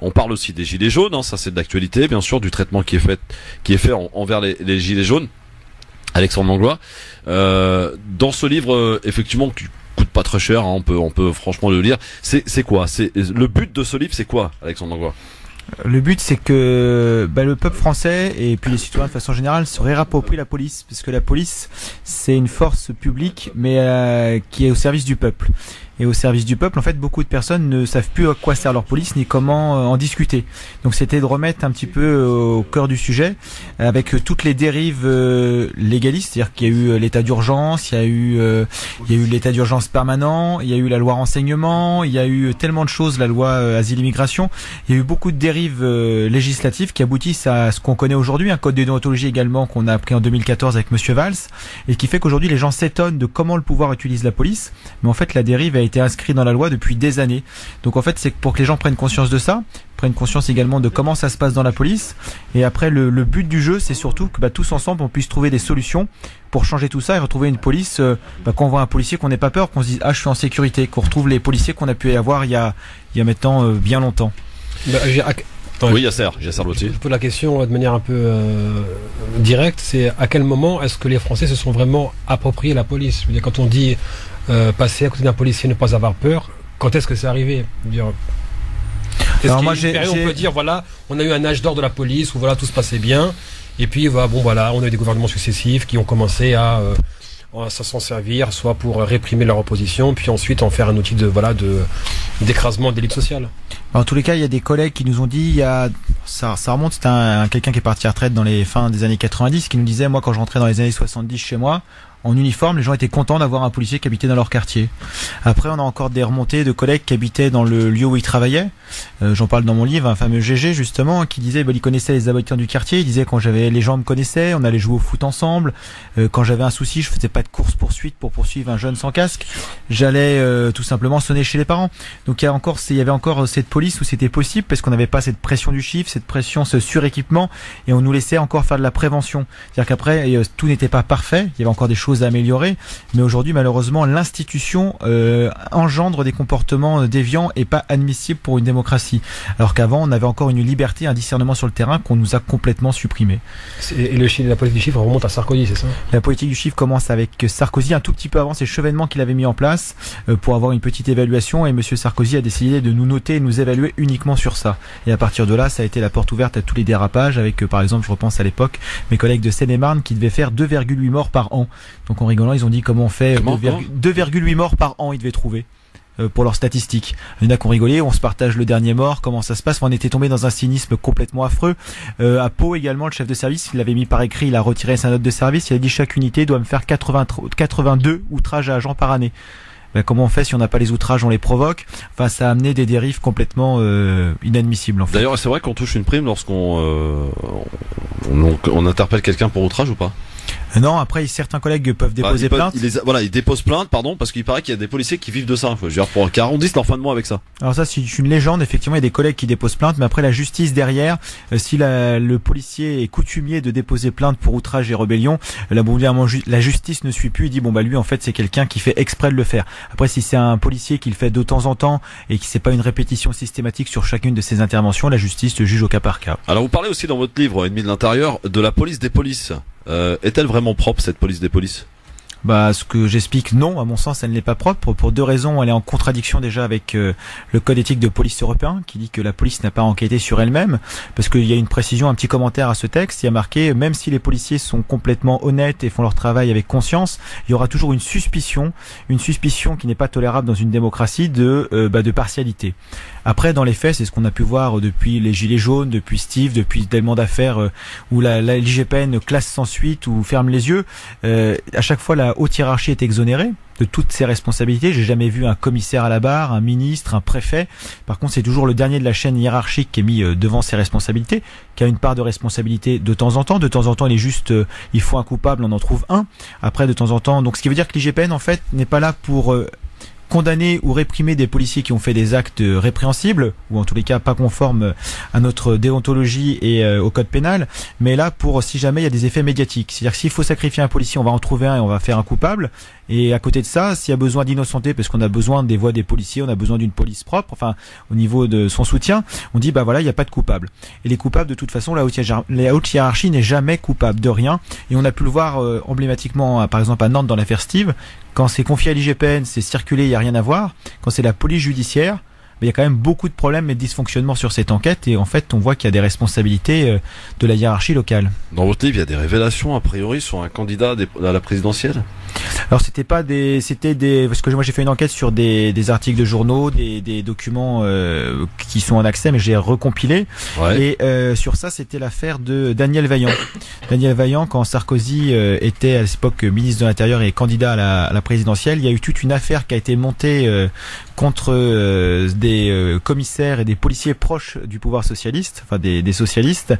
On parle aussi des gilets jaunes, ça c'est de l'actualité, bien sûr, du traitement qui est fait envers les gilets jaunes. Alexandre Langlois, dans ce livre, effectivement, qui coûte pas très cher, on peut franchement le lire. C'est quoi? Le but de ce livre, c'est quoi, Alexandre Langlois? Le but, c'est que le peuple français et puis les citoyens de façon générale se réapproprient la police, parce que la police, c'est une force publique, mais qui est au service du peuple. Et au service du peuple, en fait, beaucoup de personnes ne savent plus à quoi sert leur police ni comment en discuter. Donc, c'était de remettre un petit peu au cœur du sujet, avec toutes les dérives légalistes, c'est-à-dire qu'il y a eu l'état d'urgence, il y a eu l'état d'urgence permanent, il y a eu la loi renseignement, il y a eu tellement de choses, la loi asile-immigration. Il y a eu beaucoup de dérives législatives qui aboutissent à ce qu'on connaît aujourd'hui, un code de déontologie également qu'on a appris en 2014 avec Monsieur Valls, et qui fait qu'aujourd'hui les gens s'étonnent de comment le pouvoir utilise la police, mais en fait la dérive a été inscrite dans la loi depuis des années. Donc en fait c'est pour que les gens prennent conscience de ça, prennent conscience également de comment ça se passe dans la police, et après le but du jeu c'est surtout que tous ensemble on puisse trouver des solutions pour changer tout ça et retrouver une police, qu'on voit un policier qu'on n'ait pas peur, qu'on se dise je suis en sécurité, qu'on retrouve les policiers qu'on a pu avoir il y a maintenant bien longtemps. Oui, Yasser Lotti. Je pose la question de manière un peu directe, c'est à quel moment est-ce que les Français se sont vraiment appropriés la police? Je veux dire, quand on dit passer à côté d'un policier, ne pas avoir peur, quand est-ce que c'est arrivé? On peut dire voilà, on a eu un âge d'or de la police où voilà tout se passait bien, et puis on a eu des gouvernements successifs qui ont commencé à s'en servir, soit pour réprimer leur opposition, puis ensuite en faire un outil d'écrasement de l'élite sociale. En tous les cas, il y a des collègues qui nous ont dit, ça remonte, c'était quelqu'un qui est parti à retraite dans les fins des années 90, qui nous disait, moi quand je rentrais dans les années 70 chez moi, en uniforme, les gens étaient contents d'avoir un policier qui habitait dans leur quartier. Après, on a encore des remontées de collègues qui habitaient dans le lieu où ils travaillaient. J'en parle dans mon livre, un fameux GG justement, qui disait, il connaissait les habitants du quartier. Il disait les gens me connaissaient, on allait jouer au foot ensemble. Quand j'avais un souci, je faisais pas de course poursuite pour poursuivre un jeune sans casque. J'allais tout simplement sonner chez les parents. Donc il y avait encore cette police où c'était possible parce qu'on n'avait pas cette pression du chiffre, cette pression, ce suréquipement, et on nous laissait encore faire de la prévention. C'est-à-dire qu'après, tout n'était pas parfait. Il y avait encore des choses à améliorer, mais aujourd'hui malheureusement l'institution engendre des comportements déviants et pas admissibles pour une démocratie, alors qu'avant on avait encore une liberté, un discernement sur le terrain qu'on nous a complètement supprimé. Et la politique du chiffre remonte à Sarkozy, c'est ça? La politique du chiffre commence avec Sarkozy, un tout petit peu avant, c'est Chevènement qu'il avait mis en place pour avoir une petite évaluation, et Monsieur Sarkozy a décidé de nous noter et nous évaluer uniquement sur ça, et à partir de là ça a été la porte ouverte à tous les dérapages, avec par exemple, je repense à l'époque mes collègues de Seine-et-Marne qui devaient faire 2,8 morts par an. Donc en rigolant, ils ont dit comment on fait 2,8 morts par an, ils devaient trouver pour leurs statistiques. Il y en a qui ont rigolé, on se partage le dernier mort, comment ça se passe. On était tombé dans un cynisme complètement affreux. À Pau également, le chef de service, il l'avait mis par écrit, il a retiré sa note de service, il a dit chaque unité doit me faire 82 outrages à agent par année. Comment on fait si on n'a pas les outrages, on les provoque? Enfin, ça a amené des dérives complètement inadmissibles en fait. D'ailleurs, c'est vrai qu'on touche une prime lorsqu'on on interpelle quelqu'un pour outrage ou pas? Non, après certains collègues peuvent déposer plainte. Ils déposent plainte, parce qu'il paraît qu'il y a des policiers qui vivent de ça. Je veux dire, qui arrondissent leur fin de mois avec ça. Alors ça, c'est une légende. Effectivement, il y a des collègues qui déposent plainte, mais après la justice derrière, si le policier est coutumier de déposer plainte pour outrage et rébellion, la justice ne suit plus. Il dit lui en fait c'est quelqu'un qui fait exprès de le faire. Après, si c'est un policier qui le fait de temps en temps et qui c'est pas une répétition systématique sur chacune de ses interventions, la justice le juge au cas par cas. Alors vous parlez aussi dans votre livre Ennemi de l'intérieur de la police des polices. Est-elle vraiment propre cette police des polices? Ce que j'explique, non, à mon sens, elle n'est pas propre pour deux raisons. Elle est en contradiction déjà avec le code éthique de police européen qui dit que la police n'a pas enquêté sur elle-même, parce qu'il y a une précision, un petit commentaire à ce texte, il y a marqué, même si les policiers sont complètement honnêtes et font leur travail avec conscience, il y aura toujours une suspicion qui n'est pas tolérable dans une démocratie de partialité. Après, dans les faits, c'est ce qu'on a pu voir depuis les Gilets jaunes, depuis Steve, depuis tellement d'affaires où l'IGPN classe sans suite ou ferme les yeux. À chaque fois, la haute hiérarchie est exonérée de toutes ses responsabilités. J'ai jamais vu un commissaire à la barre, un ministre, un préfet. Par contre, c'est toujours le dernier de la chaîne hiérarchique qui est mis devant ses responsabilités, qui a une part de responsabilité de temps en temps. De temps en temps, il est juste, il faut un coupable, on en trouve un. Après, de temps en temps, donc ce qui veut dire que l'IGPN, en fait, n'est pas là pour condamner ou réprimer des policiers qui ont fait des actes répréhensibles, ou en tous les cas pas conformes à notre déontologie et au code pénal, mais là pour si jamais il y a des effets médiatiques. C'est-à-dire que s'il faut sacrifier un policier, on va en trouver un et on va faire un coupable. Et à côté de ça, s'il y a besoin d'innocenter, parce qu'on a besoin des voix des policiers, on a besoin d'une police propre, enfin au niveau de son soutien, on dit bah voilà, il n'y a pas de coupable. Et les coupables, de toute façon, la haute hiérarchie n'est jamais coupable de rien. Et on a pu le voir emblématiquement, par exemple à Nantes dans l'affaire Steve. Quand c'est confié à l'IGPN, c'est circulé, il n'y a rien à voir. Quand c'est la police judiciaire, il y a quand même beaucoup de problèmes et de dysfonctionnements sur cette enquête, et en fait on voit qu'il y a des responsabilités de la hiérarchie locale. Dans votre livre, il y a des révélations a priori sur un candidat à la présidentielle. Alors c'était parce que moi j'ai fait une enquête sur des articles de journaux, des documents qui sont en accès, mais j'ai recompilé. Ouais. Et sur ça, c'était l'affaire de Daniel Vaillant. Daniel Vaillant, quand Sarkozy était à l'époque ministre de l'Intérieur et candidat à la présidentielle, il y a eu toute une affaire qui a été montée contre des commissaires et des policiers proches du pouvoir socialiste, enfin des socialistes.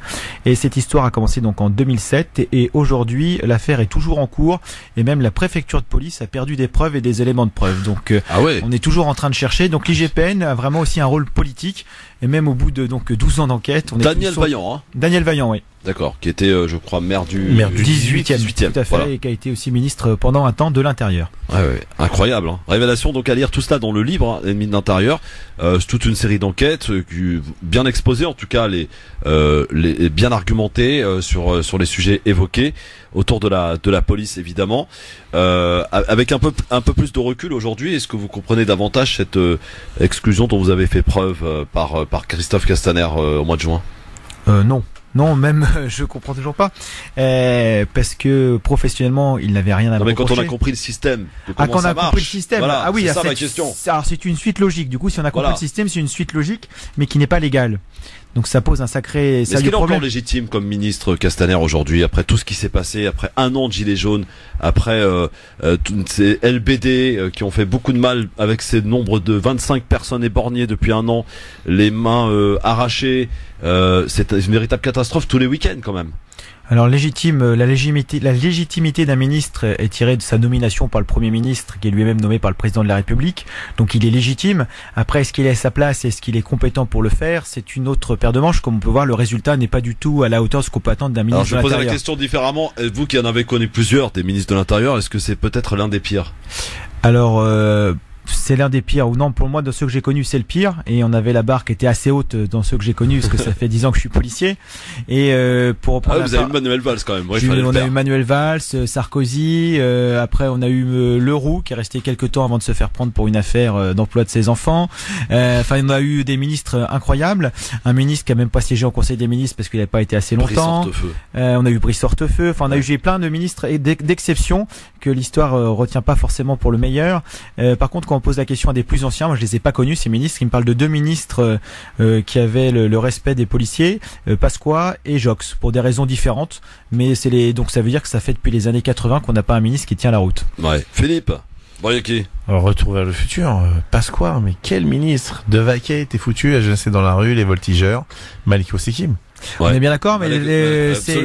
Et cette histoire a commencé donc en 2007 et aujourd'hui l'affaire est toujours en cours et même la préfecture de police a perdu des preuves et des éléments de preuve. Donc on est toujours en train de chercher. Donc l'IGPN a vraiment aussi un rôle politique et même au bout de 12 ans d'enquête, Daniel Vaillant, hein. Daniel Vaillant, oui. D'accord, qui était je crois maire du 18e, tout à fait, voilà. Et qui a été aussi ministre pendant un temps de l'Intérieur. Ouais, incroyable, hein. Révélation donc à lire tout cela dans le livre, hein, L'ennemi de l'Intérieur. C'est toute une série d'enquêtes bien exposées, en tout cas les bien argumentées sur les sujets évoqués autour de la police évidemment. Avec un peu plus de recul aujourd'hui, est-ce que vous comprenez davantage cette exclusion dont vous avez fait preuve par Christophe Castaner au mois de juin? Non, même je comprends toujours pas, parce que professionnellement il n'avait rien à me reprocher. Mais quand on a compris le système, comment ça marche, compris le système, voilà, oui, c'est ça ma question. Alors c'est une suite logique. Du coup, si on a compris le système, c'est une suite logique, mais qui n'est pas légale. Donc ça pose un sacré Est-ce qu'il est encore légitime comme ministre Castaner aujourd'hui, après tout ce qui s'est passé, après un an de gilets jaunes, après toutes ces LBD qui ont fait beaucoup de mal avec ces nombres de 25 personnes éborgnées depuis un an, les mains arrachées, c'est une véritable catastrophe tous les week-ends quand même. Alors la légitimité d'un ministre est tirée de sa nomination par le Premier ministre, qui est lui-même nommé par le Président de la République. Donc il est légitime. Après, est-ce qu'il est à sa place, est-ce qu'il est compétent pour le faire? C'est une autre paire de manches. Comme on peut voir, le résultat n'est pas du tout à la hauteur de ce qu'on peut attendre d'un ministre de l'Intérieur. Alors je vais poser la question différemment. Vous qui en avez connu plusieurs des ministres de l'Intérieur, est-ce que c'est peut-être l'un des pires? Alors c'est l'un des pires, ou non, pour moi, dans ceux que j'ai connus, c'est le pire. Et on avait la barre qui était assez haute dans ceux que j'ai connus, parce que ça fait 10 ans que je suis policier. Et pour reprendre vous avez eu Manuel Valls quand même. Ouais, on a eu Manuel Valls, Sarkozy. Après, on a eu Leroux qui est resté quelques temps avant de se faire prendre pour une affaire d'emploi de ses enfants. Enfin, on a eu des ministres incroyables. Un ministre qui a même pas siégé au Conseil des ministres parce qu'il n'a pas été assez longtemps. On a eu Brice Hortefeux. Enfin, on a eu plein de ministres d'exception que l'histoire retient pas forcément pour le meilleur. Par contre, quand on pose la question à des plus anciens, moi je les ai pas connus ces ministres, ils me parlent de deux ministres qui avaient le respect des policiers, Pasqua et Jox, pour des raisons différentes, mais donc ça veut dire que ça fait depuis les années 80 qu'on n'a pas un ministre qui tient la route. Ouais. Philippe Boyaki. Alors, retour vers le futur, Pasqua, mais quel ministre? De Vaquet était foutu à jeunesse dans la rue, les voltigeurs, Malik Osekim. Ouais. On est bien d'accord, mais c'est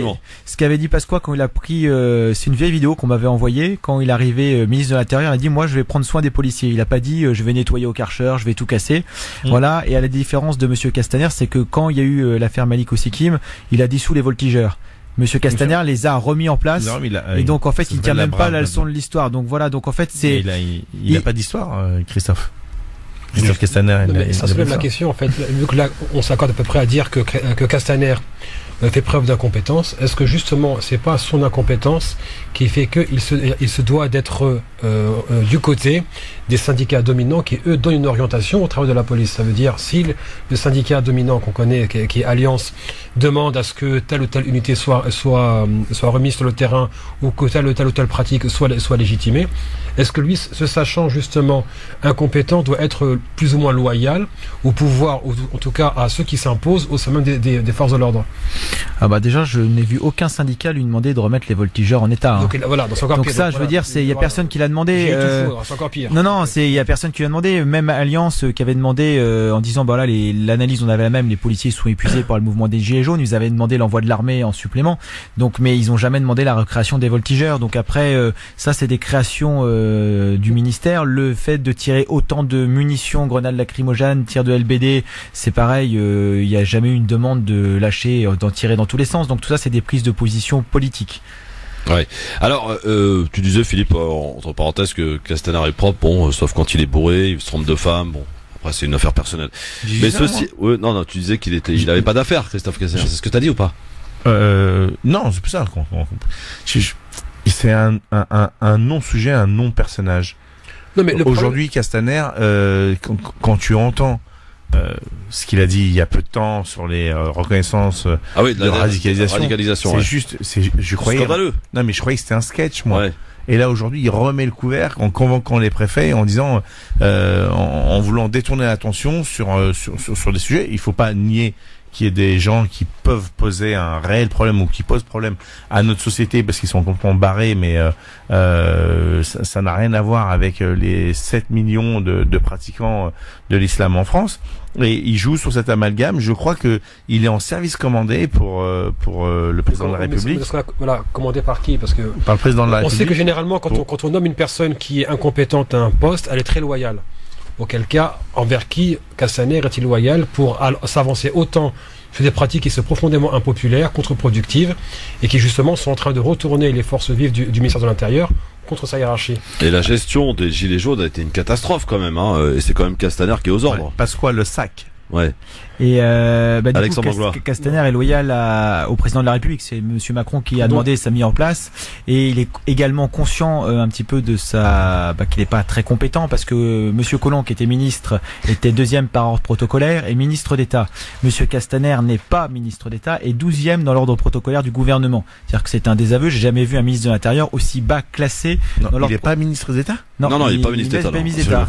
ce qu'avait dit Pasqua quand il a pris. C'est une vieille vidéo qu'on m'avait envoyée quand il arrivait ministre de l'Intérieur. Il a dit moi je vais prendre soin des policiers. Il a pas dit je vais nettoyer au Karcher, je vais tout casser. Voilà. Et à la différence de Monsieur Castaner, c'est que quand il y a eu l'affaire Malik Osekim, il a dissous les voltigeurs. Monsieur Castaner les a remis en place. Non, et donc en fait il tient même pas la leçon de l'histoire. Donc voilà. Donc en fait c'est. Il a pas d'histoire, Christophe. Castaner, ça soulève la question en fait, vu que là on s'accorde à peu près à dire que Castaner fait preuve d'incompétence, est-ce que justement c'est pas son incompétence qui fait qu'il se doit d'être du côté des syndicats dominants qui eux donnent une orientation au travail de la police? Ça veut dire si le syndicat dominant qu'on connaît, qui est Alliance, demande à ce que telle ou telle unité soit remise sur le terrain ou que telle ou telle pratique soit légitimée, est-ce que lui, se sachant justement incompétent, doit être plus ou moins loyal au pouvoir, ou en tout cas à ceux qui s'imposent au sein même des forces de l'ordre? Ah bah déjà, je n'ai vu aucun syndicat lui demander de remettre les voltigeurs en état. Donc voilà, c'est encore donc pire. Ça, je veux dire, il y a personne qui l'a demandé. C'est encore pire. Non, il y a personne qui l'a demandé. Même Alliance qui avait demandé en disant, bah là, l'analyse on avait la même, les policiers sont épuisés par le mouvement des gilets jaunes. Ils avaient demandé l'envoi de l'armée en supplément. Donc, mais ils ont jamais demandé la recréation des voltigeurs. Donc après, ça c'est des créations du ministère. Le fait de tirer autant de munitions, grenades lacrymogènes, tirs de LBD, c'est pareil. Il n'y a jamais eu une demande de lâcher, d'en tirer dans tous les sens. Donc tout ça, c'est des prises de position politiques. Ouais. Alors, tu disais, Philippe, entre parenthèses, que Castaner est propre, bon, sauf quand il est bourré, il se trompe de femme, bon. Après, c'est une affaire personnelle. Mais ceci, non, tu disais il avait pas d'affaires, Christophe Castaner. C'est ce que t'as dit ou pas? Non, c'est plus ça. C'est un non-sujet, un non-personnage. Non, mais aujourd'hui, Castaner, quand tu entends ce qu'il a dit il y a peu de temps sur les reconnaissances de radicalisation, c'est juste, je croyais, scandaleux. Non, mais je croyais que c'était un sketch, moi. Ouais. Et là aujourd'hui, il remet le couvert en convoquant les préfets et en disant, en voulant détourner l'attention sur des sujets. Il faut pas nier qu'il y ait des gens qui peuvent poser un réel problème ou qui posent problème à notre société parce qu'ils sont complètement barrés, mais ça n'a rien à voir avec les 7 millions de pratiquants de l'islam en France. Et il joue sur cet amalgame. Je crois que il est en service commandé pour le président de la République. Voilà, commandé par qui? Parce que par le président de la République. On sait que généralement, quand on nomme une personne qui est incompétente à un poste, elle est très loyale. Auquel cas, envers qui Castaner est-il loyal pour s'avancer autant sur des pratiques qui sont profondément impopulaires, contre-productives, et qui justement sont en train de retourner les forces vives du ministère de l'Intérieur contre sa hiérarchie. Et la gestion des gilets jaunes a été une catastrophe quand même, hein, et c'est quand même Castaner qui est aux ordres. Ouais, Pasquale Le Sac. Ouais. Et du coup, Langlois. Castaner est loyal au président de la République. C'est Monsieur Macron qui a demandé sa mise en place, et il est également conscient un petit peu de qu'il n'est pas très compétent, parce que Monsieur Collomb, qui était ministre, était 2e par ordre protocolaire et ministre d'État. Monsieur Castaner n'est pas ministre d'État et 12e dans l'ordre protocolaire du gouvernement. C'est-à-dire que c'est un désaveu. J'ai jamais vu un ministre de l'Intérieur aussi bas classé. Non, il n'est pas ministre d'État. Non, il n'est pas ministre d'État.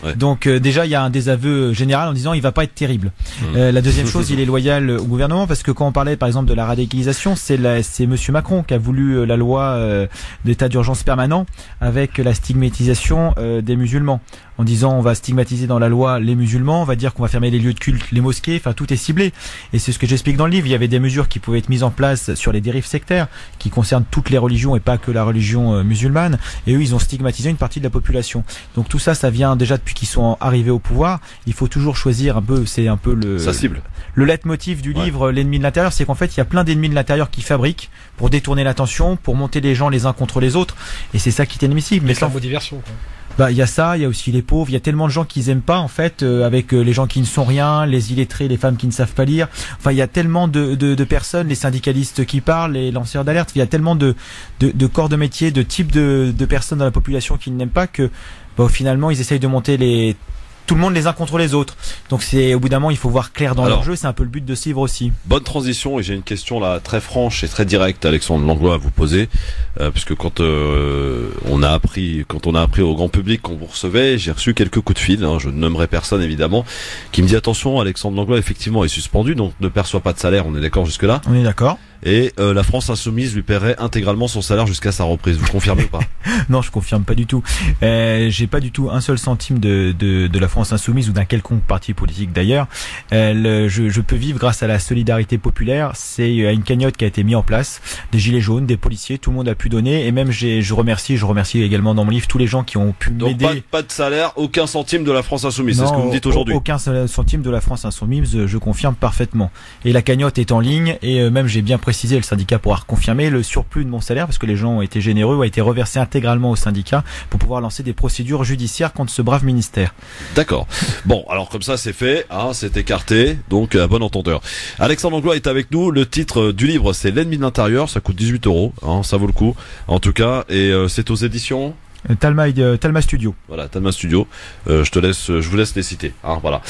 Ouais. Donc déjà, il y a un désaveu général en disant il va pas être terrible. La deuxième chose, il est loyal au gouvernement, parce que quand on parlait par exemple de la radicalisation, c'est Monsieur Macron qui a voulu la loi d'état d'urgence permanent avec la stigmatisation des musulmans, en disant on va stigmatiser dans la loi les musulmans, on va dire qu'on va fermer les lieux de culte, les mosquées, enfin tout est ciblé. Et c'est ce que j'explique dans le livre. Il y avait des mesures qui pouvaient être mises en place sur les dérives sectaires qui concernent toutes les religions et pas que la religion musulmane, et eux ils ont stigmatisé une partie de la population. Donc tout ça, ça vient déjà depuis qu'ils sont arrivés au pouvoir. Il faut toujours choisir un peu, c'est un peu sa cible. Le leitmotiv du livre L'ennemi de l'intérieur, c'est qu'en fait il y a plein d'ennemis de l'intérieur qui fabriquent pour détourner l'attention, pour monter les gens les uns contre les autres, et c'est ça qui est inadmissible. Mais c'est un mot diversion, quoi. Il y a ça, il y a aussi les pauvres, il y a tellement de gens qu'ils aiment pas en fait, avec les gens qui ne sont rien, les illettrés, les femmes qui ne savent pas lire. Enfin, il y a tellement de personnes, les syndicalistes qui parlent, les lanceurs d'alerte, il y a tellement de corps de métier, de types de personnes dans la population qui n'aiment pas que finalement ils essayent de monter tout le monde les uns contre les autres. Donc c'est au bout d'un moment il faut voir clair dans leur jeu, c'est un peu le but de ce livre aussi. Bonne transition, et j'ai une question là très franche et très directe, Alexandre Langlois, à vous poser, puisque quand on a appris au grand public qu'on vous recevait, j'ai reçu quelques coups de fil, je ne nommerai personne évidemment, qui me dit attention, Alexandre Langlois effectivement est suspendu, donc ne perçoit pas de salaire, on est d'accord jusque là? On est d'accord. Et la France Insoumise lui paierait intégralement son salaire jusqu'à sa reprise. Vous confirmez ou pas? Non, je confirme pas du tout. J'ai pas du tout un seul centime de la France Insoumise ou d'un quelconque parti politique d'ailleurs. Je peux vivre grâce à la solidarité populaire. C'est une cagnotte qui a été mise en place. Des gilets jaunes, des policiers, tout le monde a pu pu donner. Et même je remercie également dans mon livre tous les gens qui ont pu Donc m'aider. pas de salaire, aucun centime de la France Insoumise, c'est ce que vous me dites aujourd'hui. Aucun centime de la France Insoumise, je confirme parfaitement. Et la cagnotte est en ligne, et même j'ai bien précisé, le syndicat pourra reconfirmer, le surplus de mon salaire, parce que les gens ont été généreux, a été reversé intégralement au syndicat pour pouvoir lancer des procédures judiciaires contre ce brave ministère. D'accord. Bon, alors comme ça c'est fait, hein, c'est écarté, donc à bon entendeur. Alexandre Langlois est avec nous, le titre du livre c'est L'ennemi de l'intérieur, ça coûte 18 €, hein, ça vaut le coup, en tout cas, et c'est aux éditions Talma Studio. Voilà, Talma Studio. Je vous laisse les citer. Hein, voilà.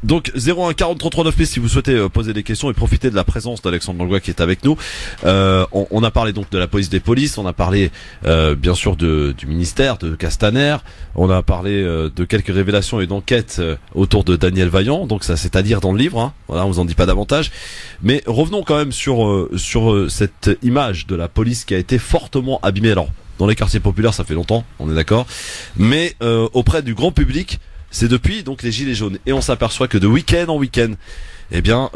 Donc 01 40 33 9 si vous souhaitez poser des questions et profiter de la présence d'Alexandre Langlois qui est avec nous. On a parlé donc de la police des polices, on a parlé bien sûr du ministère de Castaner, on a parlé de quelques révélations et d'enquêtes autour de Daniel Vaillant. Donc ça c'est à dire dans le livre. Hein. Voilà, on vous en dit pas davantage. Mais revenons quand même sur cette image de la police qui a été fortement abîmée. Alors dans les quartiers populaires, ça fait longtemps, on est d'accord. Mais auprès du grand public, c'est depuis donc les gilets jaunes. Et on s'aperçoit que de week-end en week-end, eh bien,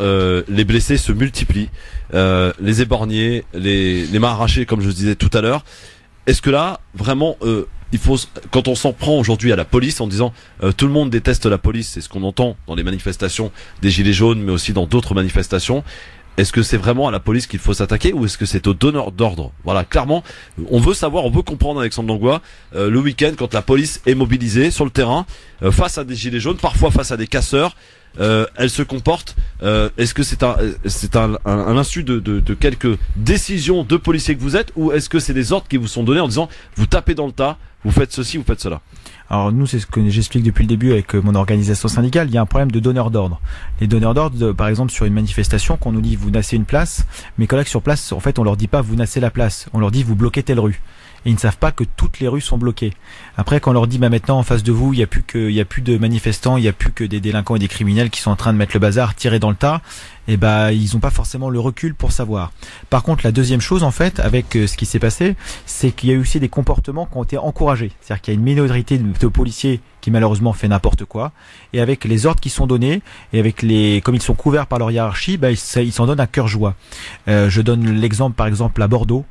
les blessés se multiplient, les éborgnés, les mains arrachées, comme je vous disais tout à l'heure. Est-ce que là, vraiment, il faut, quand on s'en prend aujourd'hui à la police en disant tout le monde déteste la police, c'est ce qu'on entend dans les manifestations des gilets jaunes, mais aussi dans d'autres manifestations. Est-ce que c'est vraiment à la police qu'il faut s'attaquer ou est-ce que c'est aux donneurs d'ordre? Voilà, clairement, on veut savoir, on veut comprendre Alexandre Langlois, le week-end quand la police est mobilisée sur le terrain, face à des gilets jaunes, parfois face à des casseurs, elle se comporte. Est-ce que c'est un insu de quelques décisions de policiers que vous êtes ou est-ce que c'est des ordres qui vous sont donnés en disant vous tapez dans le tas, vous faites ceci, vous faites cela? Alors nous, c'est ce que j'explique depuis le début avec mon organisation syndicale. Il y a un problème de donneurs d'ordre. Les donneurs d'ordre, par exemple, sur une manifestation, qu'on nous dit vous nassez une place, mes collègues sur place, en fait, on leur dit pas vous nassez la place, on leur dit vous bloquez telle rue. Et ils ne savent pas que toutes les rues sont bloquées. Après, quand on leur dit maintenant en face de vous, il y a plus de manifestants, il y a plus que des délinquants et des criminels qui sont en train de mettre le bazar, tirer dans le tas, et ils n'ont pas forcément le recul pour savoir. Par contre, la deuxième chose en fait, avec ce qui s'est passé, c'est qu'il y a eu aussi des comportements qui ont été encouragés. C'est-à-dire qu'il y a une minorité de policiers qui malheureusement fait n'importe quoi, et avec les ordres qui sont donnés, et avec comme ils sont couverts par leur hiérarchie, ils s'en donnent à cœur joie. Je donne l'exemple par exemple à Bordeaux,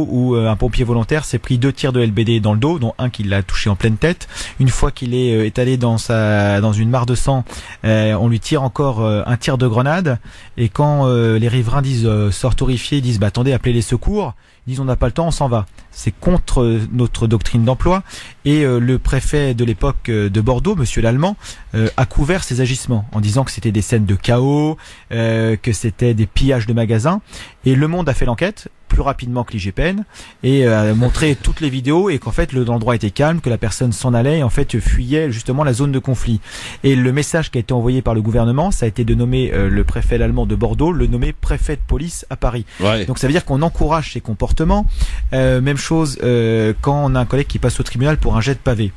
où un pompier volontaire s'est pris 2 tirs de LBD dans le dos, dont un qui l'a touché en pleine tête. Une fois qu'il est étalé dans une mare de sang, on lui tire encore un tir de grenade. Et quand les riverains sortent horrifiés, ils disent attendez, appelez les secours. Ils disent on n'a pas le temps, on s'en va. C'est contre notre doctrine d'emploi. Et le préfet de l'époque de Bordeaux, Monsieur Lallemand, a couvert ces agissements en disant que c'était des scènes de chaos, que c'était des pillages de magasins. Et Le Monde a fait l'enquête plus rapidement que l'IGPN et a montré toutes les vidéos et qu'en fait l'endroit était calme, que la personne s'en allait et en fait fuyait justement la zone de conflit. Et le message qui a été envoyé par le gouvernement, ça a été de nommer le préfet allemand de Bordeaux, le nommer préfet de police à Paris. Ouais. Donc ça veut dire qu'on encourage ces comportements. Même chose quand on a un collègue qui passe au tribunal pour un jet de pavé.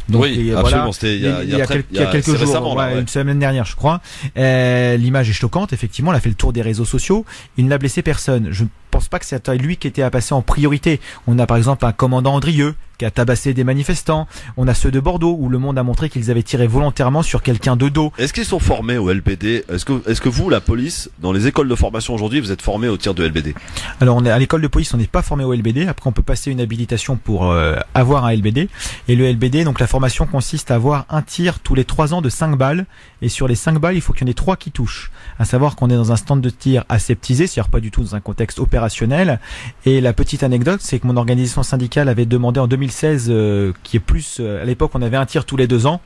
Donc, oui, absolument. C'était il y a quelques jours, récemment, une semaine dernière, je crois. L'image est choquante. Effectivement, elle a fait le tour des réseaux sociaux. Il n'a blessé personne. Je ne pense pas que c'est lui qui était à passer en priorité. On a par exemple un commandant Andrieux qui a tabassé des manifestants. On a ceux de Bordeaux où Le Monde a montré qu'ils avaient tiré volontairement sur quelqu'un de dos. Est-ce qu'ils sont formés au LBD? Est-ce que vous, la police, dans les écoles de formation aujourd'hui, vous êtes formés au tir de LBD? Alors à l'école de police, on n'est pas formé au LBD. Après, on peut passer une habilitation pour avoir un LBD. Et le LBD, donc la formation consiste à avoir un tir tous les 3 ans de 5 balles. Et sur les 5 balles, il faut qu'il y en ait 3 qui touchent. À savoir qu'on est dans un stand de tir aseptisé, c'est-à-dire pas du tout dans un contexte opérationnel. Et la petite anecdote, c'est que mon organisation syndicale avait demandé en 2016, qui est plus, à l'époque on avait un tir tous les 2 ans,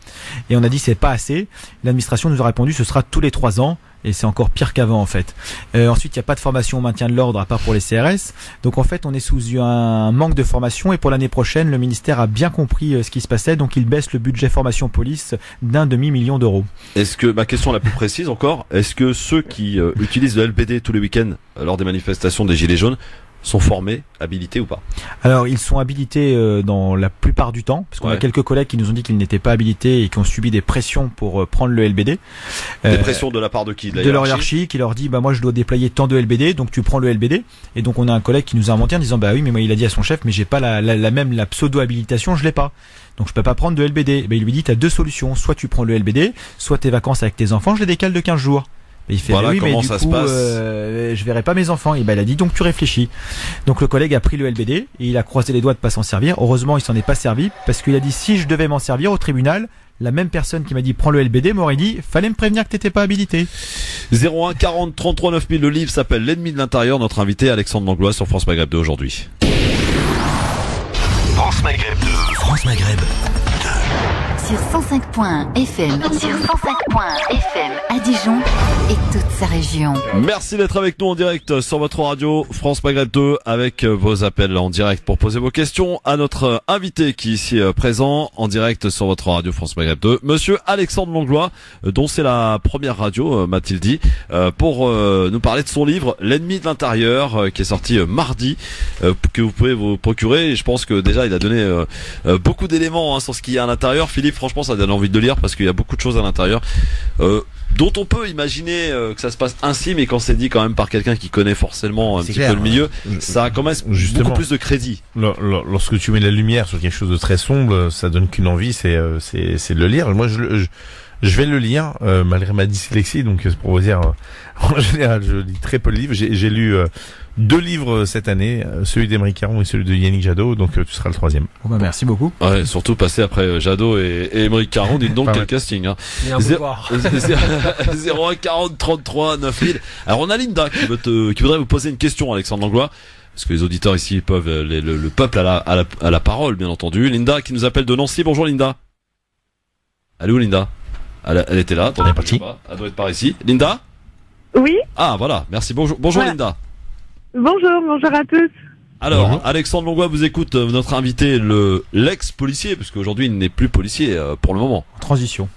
et on a dit c'est pas assez. L'administration nous a répondu ce sera tous les 3 ans. Et c'est encore pire qu'avant en fait. Ensuite, il n'y a pas de formation au maintien de l'ordre à part pour les CRS. Donc en fait, on est sous un manque de formation. Et pour l'année prochaine, le ministère a bien compris ce qui se passait. Donc il baisse le budget formation police d'1 demi-million d'euros. Est-ce que, ma question la plus précise encore, est-ce que ceux qui utilisent le LBD tous les week-ends lors des manifestations des Gilets jaunes sont formés, habilités ou pas? Alors ils sont habilités dans la plupart du temps, parce qu'on a quelques collègues qui nous ont dit qu'ils n'étaient pas habilités et qui ont subi des pressions pour prendre le LBD. Des pressions de la part de qui? De leur hiérarchie qui leur dit moi je dois déployer tant de LBD, donc tu prends le LBD. Et donc on a un collègue qui nous a menti en disant oui mais moi il a dit à son chef mais j'ai pas la pseudo habilitation, je l'ai pas. Donc je peux pas prendre de LBD. Il lui dit t'as 2 solutions, soit tu prends le LBD, soit tes vacances avec tes enfants, je les décale de 15 jours. Et il fait Voilà oui, comment mais du ça se coup, passe. je verrai pas mes enfants. Et il a dit donc tu réfléchis. Donc le collègue a pris le LBD et il a croisé les doigts de pas s'en servir. Heureusement, il s'en est pas servi parce qu'il a dit si je devais m'en servir au tribunal, la même personne qui m'a dit prends le LBD m'aurait dit fallait me prévenir que t'étais pas habilité. 01 40 33 9000. Le livre s'appelle L'ennemi de l'intérieur. Notre invité Alexandre Langlois sur France Maghreb 2 aujourd'hui. France Maghreb 2. France Maghreb 2. Sur 105.1 FM, sur 105.1 FM à Dijon et toute sa région. Merci d'être avec nous en direct sur votre radio France Maghreb 2 avec vos appels en direct pour poser vos questions à notre invité qui est ici présent en direct sur votre radio France Maghreb 2, monsieur Alexandre Langlois, dont c'est la première radio, m'a-t-il dit, pour nous parler de son livre L'ennemi de l'intérieur qui est sorti mardi, que vous pouvez vous procurer. Et je pense que déjà il a donné beaucoup d'éléments sur ce qu'il y a à l'intérieur. Philippe, franchement, ça donne envie de le lire parce qu'il y a beaucoup de choses à l'intérieur dont on peut imaginer que ça se passe ainsi, mais quand c'est dit quand même par quelqu'un qui connaît forcément un petit peu le milieu, ça a quand même beaucoup plus de crédit. Lorsque tu mets de la lumière sur quelque chose de très sombre, ça donne qu'une envie, c'est de le lire. Moi, je vais le lire malgré ma dyslexie, donc c'est pour vous dire, en général, je lis très peu de livres. J'ai lu 2 livres cette année, celui d'Émeric Caron et celui de Yannick Jadot, donc tu seras le 3e. Bon, bah, merci beaucoup. Ouais, surtout passer après Jadot et Émeric Caron, dites donc quel casting. Hein. 01 40 33 9000. Alors on a Linda qui voudrait vous poser une question, Alexandre Langlois. Parce que les auditeurs ici peuvent, le peuple a la parole, bien entendu. Linda qui nous appelle de Nancy. Bonjour Linda. Elle est où Linda? Elle était là. Attendez, elle doit être par ici. Linda? Oui. Ah voilà, merci. Bonjour voilà. Linda. Bonjour à tous. Alors, bonjour. Alexandre Langlois vous écoute, notre invité, l'ex-policier, parce qu'aujourd'hui il n'est plus policier pour le moment. Transition,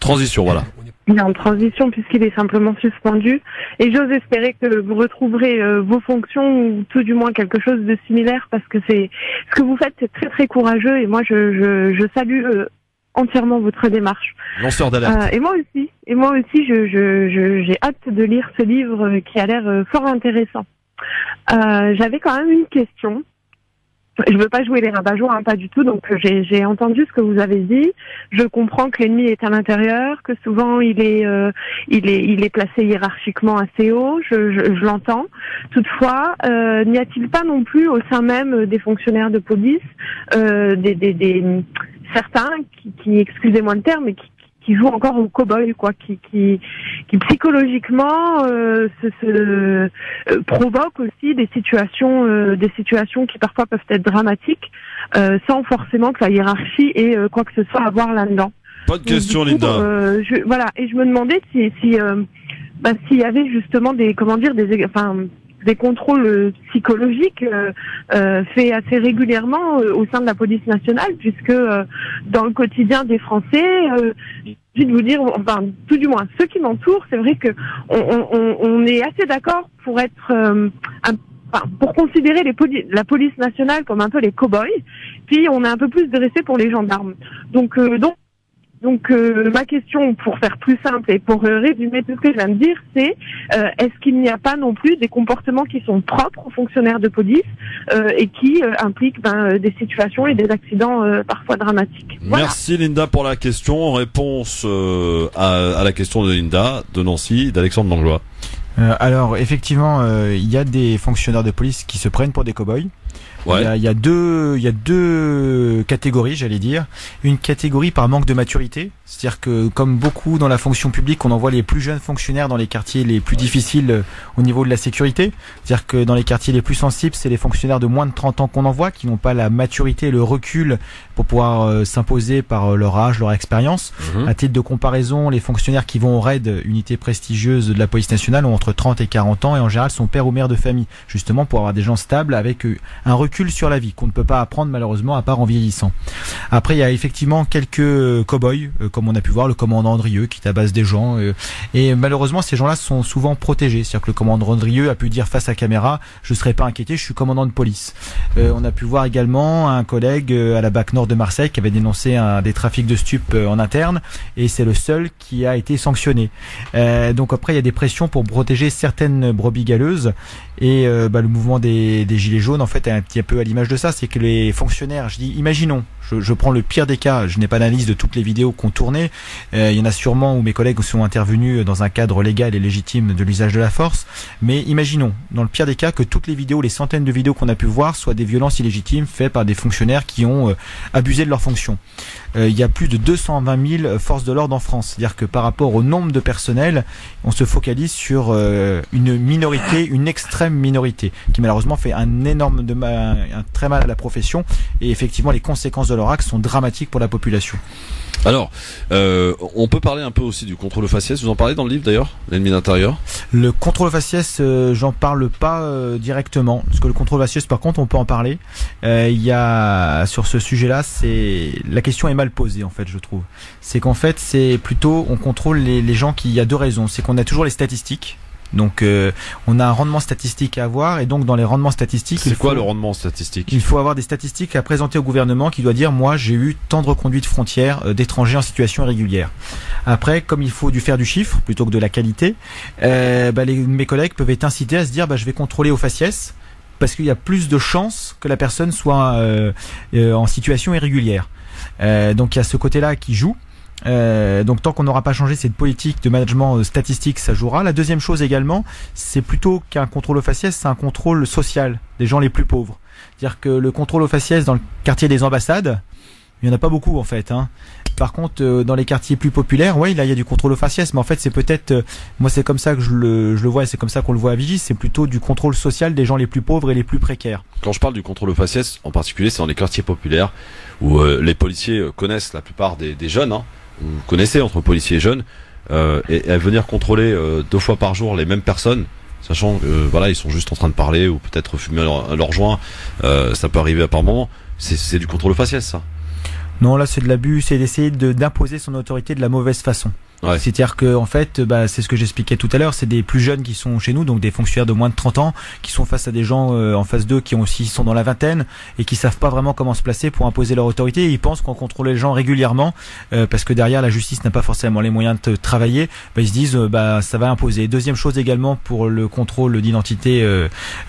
voilà. Il est en transition puisqu'il est simplement suspendu. Et j'ose espérer que vous retrouverez vos fonctions ou tout du moins quelque chose de similaire parce que ce que vous faites, c'est très très courageux et moi je salue entièrement votre démarche. Lanceur d'alerte. Et moi aussi, j'ai hâte de lire ce livre qui a l'air fort intéressant. J'avais quand même une question. Je veux pas jouer les rabat-joie, pas du tout. Donc j'ai entendu ce que vous avez dit. Je comprends que l'ennemi est à l'intérieur, que souvent il est placé hiérarchiquement assez haut. Je l'entends. Toutefois, n'y a-t-il pas non plus au sein même des fonctionnaires de police certains qui excusez-moi le terme, mais qui jouent encore au cow-boy, quoi, qui psychologiquement provoquent aussi des situations qui parfois peuvent être dramatiques, sans forcément que la hiérarchie ait quoi que ce soit à voir là-dedans. Pas de question, Linda. Voilà, et je me demandais s'il y avait justement des contrôles psychologiques faits assez régulièrement au sein de la police nationale, puisque dans le quotidien des Français, j'ai envie de vous dire, enfin tout du moins ceux qui m'entourent, c'est vrai que on est assez d'accord pour être pour considérer la police nationale comme un peu les cow-boys, puis on est un peu plus dressé pour les gendarmes. Donc ma question, pour faire plus simple et pour résumer tout ce que je viens de dire, c'est est-ce qu'il n'y a pas non plus des comportements qui sont propres aux fonctionnaires de police et qui impliquent des situations et des accidents parfois dramatiques. Voilà. Merci Linda pour la question. En réponse à la question de Linda, de Nancy, d'Alexandre Langlois. Alors effectivement, il y a des fonctionnaires de police qui se prennent pour des cow-boys. Ouais. Il y a deux catégories, j'allais dire. Une catégorie par manque de maturité, c'est-à-dire que comme beaucoup dans la fonction publique, on envoie les plus jeunes fonctionnaires dans les quartiers les plus difficiles au niveau de la sécurité. C'est-à-dire que dans les quartiers les plus sensibles, c'est les fonctionnaires de moins de 30 ans qu'on envoie, qui n'ont pas la maturité et le recul pour pouvoir s'imposer par leur âge, leur expérience. À titre de comparaison, les fonctionnaires qui vont au RAID, unité prestigieuse de la police nationale, ont entre 30 et 40 ans et en général sont père ou mère de famille, justement pour avoir des gens stables avec un recul sur la vie qu'on ne peut pas apprendre malheureusement à part en vieillissant. Après, il y a effectivement quelques cow-boys, comme on a pu voir le commandant Andrieux qui tabasse des gens, et malheureusement ces gens-là sont souvent protégés. C'est-à-dire que le commandant Andrieux a pu dire face à caméra: je ne serai pas inquiété, je suis commandant de police. On a pu voir également un collègue à la BAC Nord de Marseille qui avait dénoncé des trafics de stupes en interne, et c'est le seul qui a été sanctionné. Donc après, il y a des pressions pour protéger certaines brebis galeuses, et le mouvement des Gilets jaunes en fait a petit peu à l'image de ça, c'est que les fonctionnaires, je dis, imaginons, je prends le pire des cas, je n'ai pas d'analyse de toutes les vidéos qu'on tournait, il y en a sûrement où mes collègues sont intervenus dans un cadre légal et légitime de l'usage de la force, mais imaginons, dans le pire des cas, que toutes les vidéos, les centaines de vidéos qu'on a pu voir, soient des violences illégitimes faites par des fonctionnaires qui ont abusé de leur fonction. Il y a plus de 220 000 forces de l'ordre en France, c'est-à-dire que par rapport au nombre de personnel, on se focalise sur une minorité, une extrême minorité, qui malheureusement fait un très mal à la profession, et effectivement les conséquences de leur acte sont dramatiques pour la population. Alors, on peut parler un peu aussi du contrôle au faciès. Vous en parlez dans le livre d'ailleurs, l'ennemi d'intérieur. Le contrôle au faciès, j'en parle pas directement, parce que le contrôle au faciès, par contre, on peut en parler. Il y a sur ce sujet-là, la question est mal posée en fait, je trouve. C'est qu'en fait, c'est plutôt on contrôle les gens il y a deux raisons. C'est qu'on a toujours les statistiques. Donc on a un rendement statistique à avoir, et donc dans les rendements statistiques, c'est quoi le rendement statistique ? Il faut avoir des statistiques à présenter au gouvernement qui doit dire moi j'ai eu tant de reconduites frontières d'étrangers en situation irrégulière. Après, comme il faut faire du chiffre plutôt que de la qualité, mes collègues peuvent être incités à se dire je vais contrôler au faciès parce qu'il y a plus de chances que la personne soit en situation irrégulière. Donc il y a ce côté-là qui joue. Donc tant qu'on n'aura pas changé cette politique de management statistique, ça jouera. La deuxième chose également, c'est plutôt qu'un contrôle au faciès, c'est un contrôle social des gens les plus pauvres. C'est-à-dire que le contrôle au faciès dans le quartier des ambassades, il y en a pas beaucoup en fait. Par contre, dans les quartiers plus populaires, là il y a du contrôle au faciès, mais en fait c'est peut-être, moi c'est comme ça que je le vois, et c'est comme ça qu'on le voit à Vigie, c'est plutôt du contrôle social des gens les plus pauvres et les plus précaires. Quand je parle du contrôle au faciès, en particulier, c'est dans les quartiers populaires où les policiers connaissent la plupart des jeunes. Vous connaissez entre policiers et jeunes, et à venir contrôler 2 fois par jour les mêmes personnes, sachant que ils sont juste en train de parler ou peut-être fumer leur joint, ça peut arriver à par moment. C'est du contrôle au faciès, ça. Non, là c'est de l'abus, c'est d'essayer d'imposer son autorité de la mauvaise façon. Ouais. C'est-à-dire que en fait, c'est ce que j'expliquais tout à l'heure, c'est des plus jeunes qui sont chez nous, donc des fonctionnaires de moins de 30 ans, qui sont face à des gens en face d'eux qui sont dans la vingtaine et qui savent pas vraiment comment se placer pour imposer leur autorité. Et ils pensent qu'on contrôle les gens régulièrement parce que derrière la justice n'a pas forcément les moyens de travailler. Ils se disent ça va imposer. Deuxième chose également pour le contrôle d'identité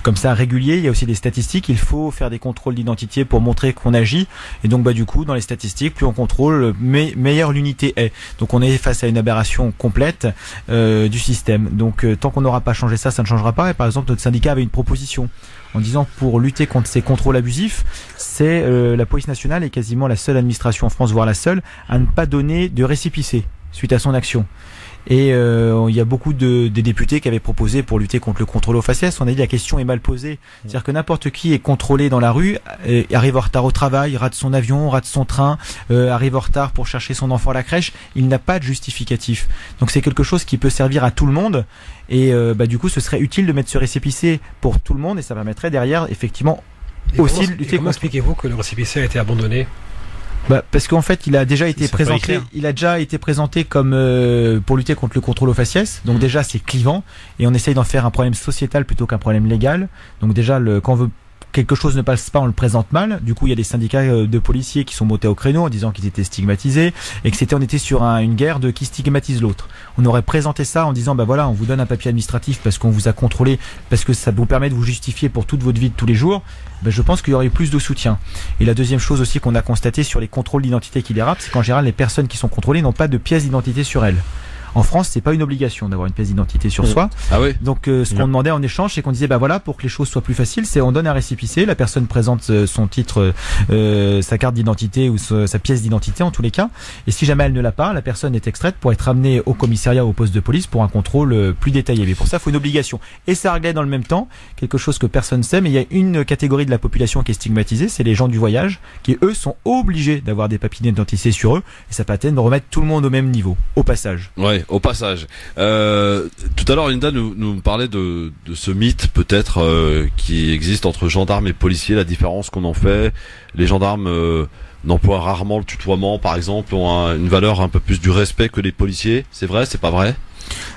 comme ça régulier, il y a aussi des statistiques. Il faut faire des contrôles d'identité pour montrer qu'on agit. Et donc du coup dans les statistiques, plus on contrôle, meilleure l'unité est. Donc on est face à une aberration complète du système. Donc tant qu'on n'aura pas changé ça, ça ne changera pas. Et par exemple, notre syndicat avait une proposition en disant que pour lutter contre ces contrôles abusifs, c'est la police nationale est quasiment la seule administration en France, voire la seule, à ne pas donner de récépissé suite à son action. Et il y a beaucoup de députés qui avaient proposé pour lutter contre le contrôle au faciès. On a dit la question est mal posée. C'est-à-dire que n'importe qui est contrôlé dans la rue, arrive en retard au travail, rate son avion, rate son train, arrive en retard pour chercher son enfant à la crèche. Il n'a pas de justificatif. Donc c'est quelque chose qui peut servir à tout le monde. Et du coup, ce serait utile de mettre ce récépissé pour tout le monde, et ça permettrait derrière, effectivement, aussi lutter contre. Comment expliquez-vous que le récépissé a été abandonné ? Parce qu'en fait, il a déjà été présenté comme pour lutter contre le contrôle au faciès. Donc déjà, c'est clivant, et on essaye d'en faire un problème sociétal plutôt qu'un problème légal. Donc déjà, quand on veut quelque chose ne passe pas, on le présente mal. Du coup, il y a des syndicats de policiers qui sont montés au créneau en disant qu'ils étaient stigmatisés et que on était sur une guerre de qui stigmatise l'autre. On aurait présenté ça en disant on vous donne un papier administratif parce qu'on vous a contrôlé, parce que ça vous permet de vous justifier pour toute votre vie de tous les jours. Je pense qu'il y aurait eu plus de soutien. Et la deuxième chose aussi qu'on a constaté sur les contrôles d'identité qui dérapent, c'est qu'en général, les personnes qui sont contrôlées n'ont pas de pièce d'identité sur elles. En France, c'est pas une obligation d'avoir une pièce d'identité sur soi. Ah oui. Donc ce qu'on demandait en échange, c'est qu'on disait pour que les choses soient plus faciles, c'est on donne un récépissé, la personne présente son titre, sa carte d'identité ou sa pièce d'identité en tous les cas, et si jamais elle ne l'a pas, la personne est extraite pour être amenée au commissariat ou au poste de police pour un contrôle plus détaillé. Mais pour ça, il faut une obligation. Et ça réglait dans le même temps quelque chose que personne ne sait, mais il y a une catégorie de la population qui est stigmatisée, c'est les gens du voyage, qui eux sont obligés d'avoir des papiers d'identité sur eux, et ça peut de remettre tout le monde au même niveau, au passage. Ouais, au passage. Tout à l'heure, Linda nous parlait de ce mythe peut-être qui existe entre gendarmes et policiers, la différence qu'on en fait. Les gendarmes n'emploient rarement le tutoiement, par exemple, ont une valeur un peu plus du respect que les policiers. C'est vrai, c'est pas vrai ?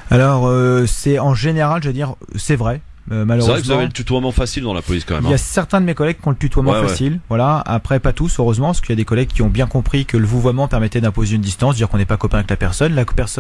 Alors, c'est en général, je veux dire, c'est vrai. Malheureusement. C'est vrai que vous avez le tutoiement facile dans la police quand même. Il y a certains de mes collègues qui ont le tutoiement facile. Voilà. Après, pas tous, heureusement, parce qu'il y a des collègues qui ont bien compris que le vouvoiement permettait d'imposer une distance, dire qu'on n'est pas copain avec la personne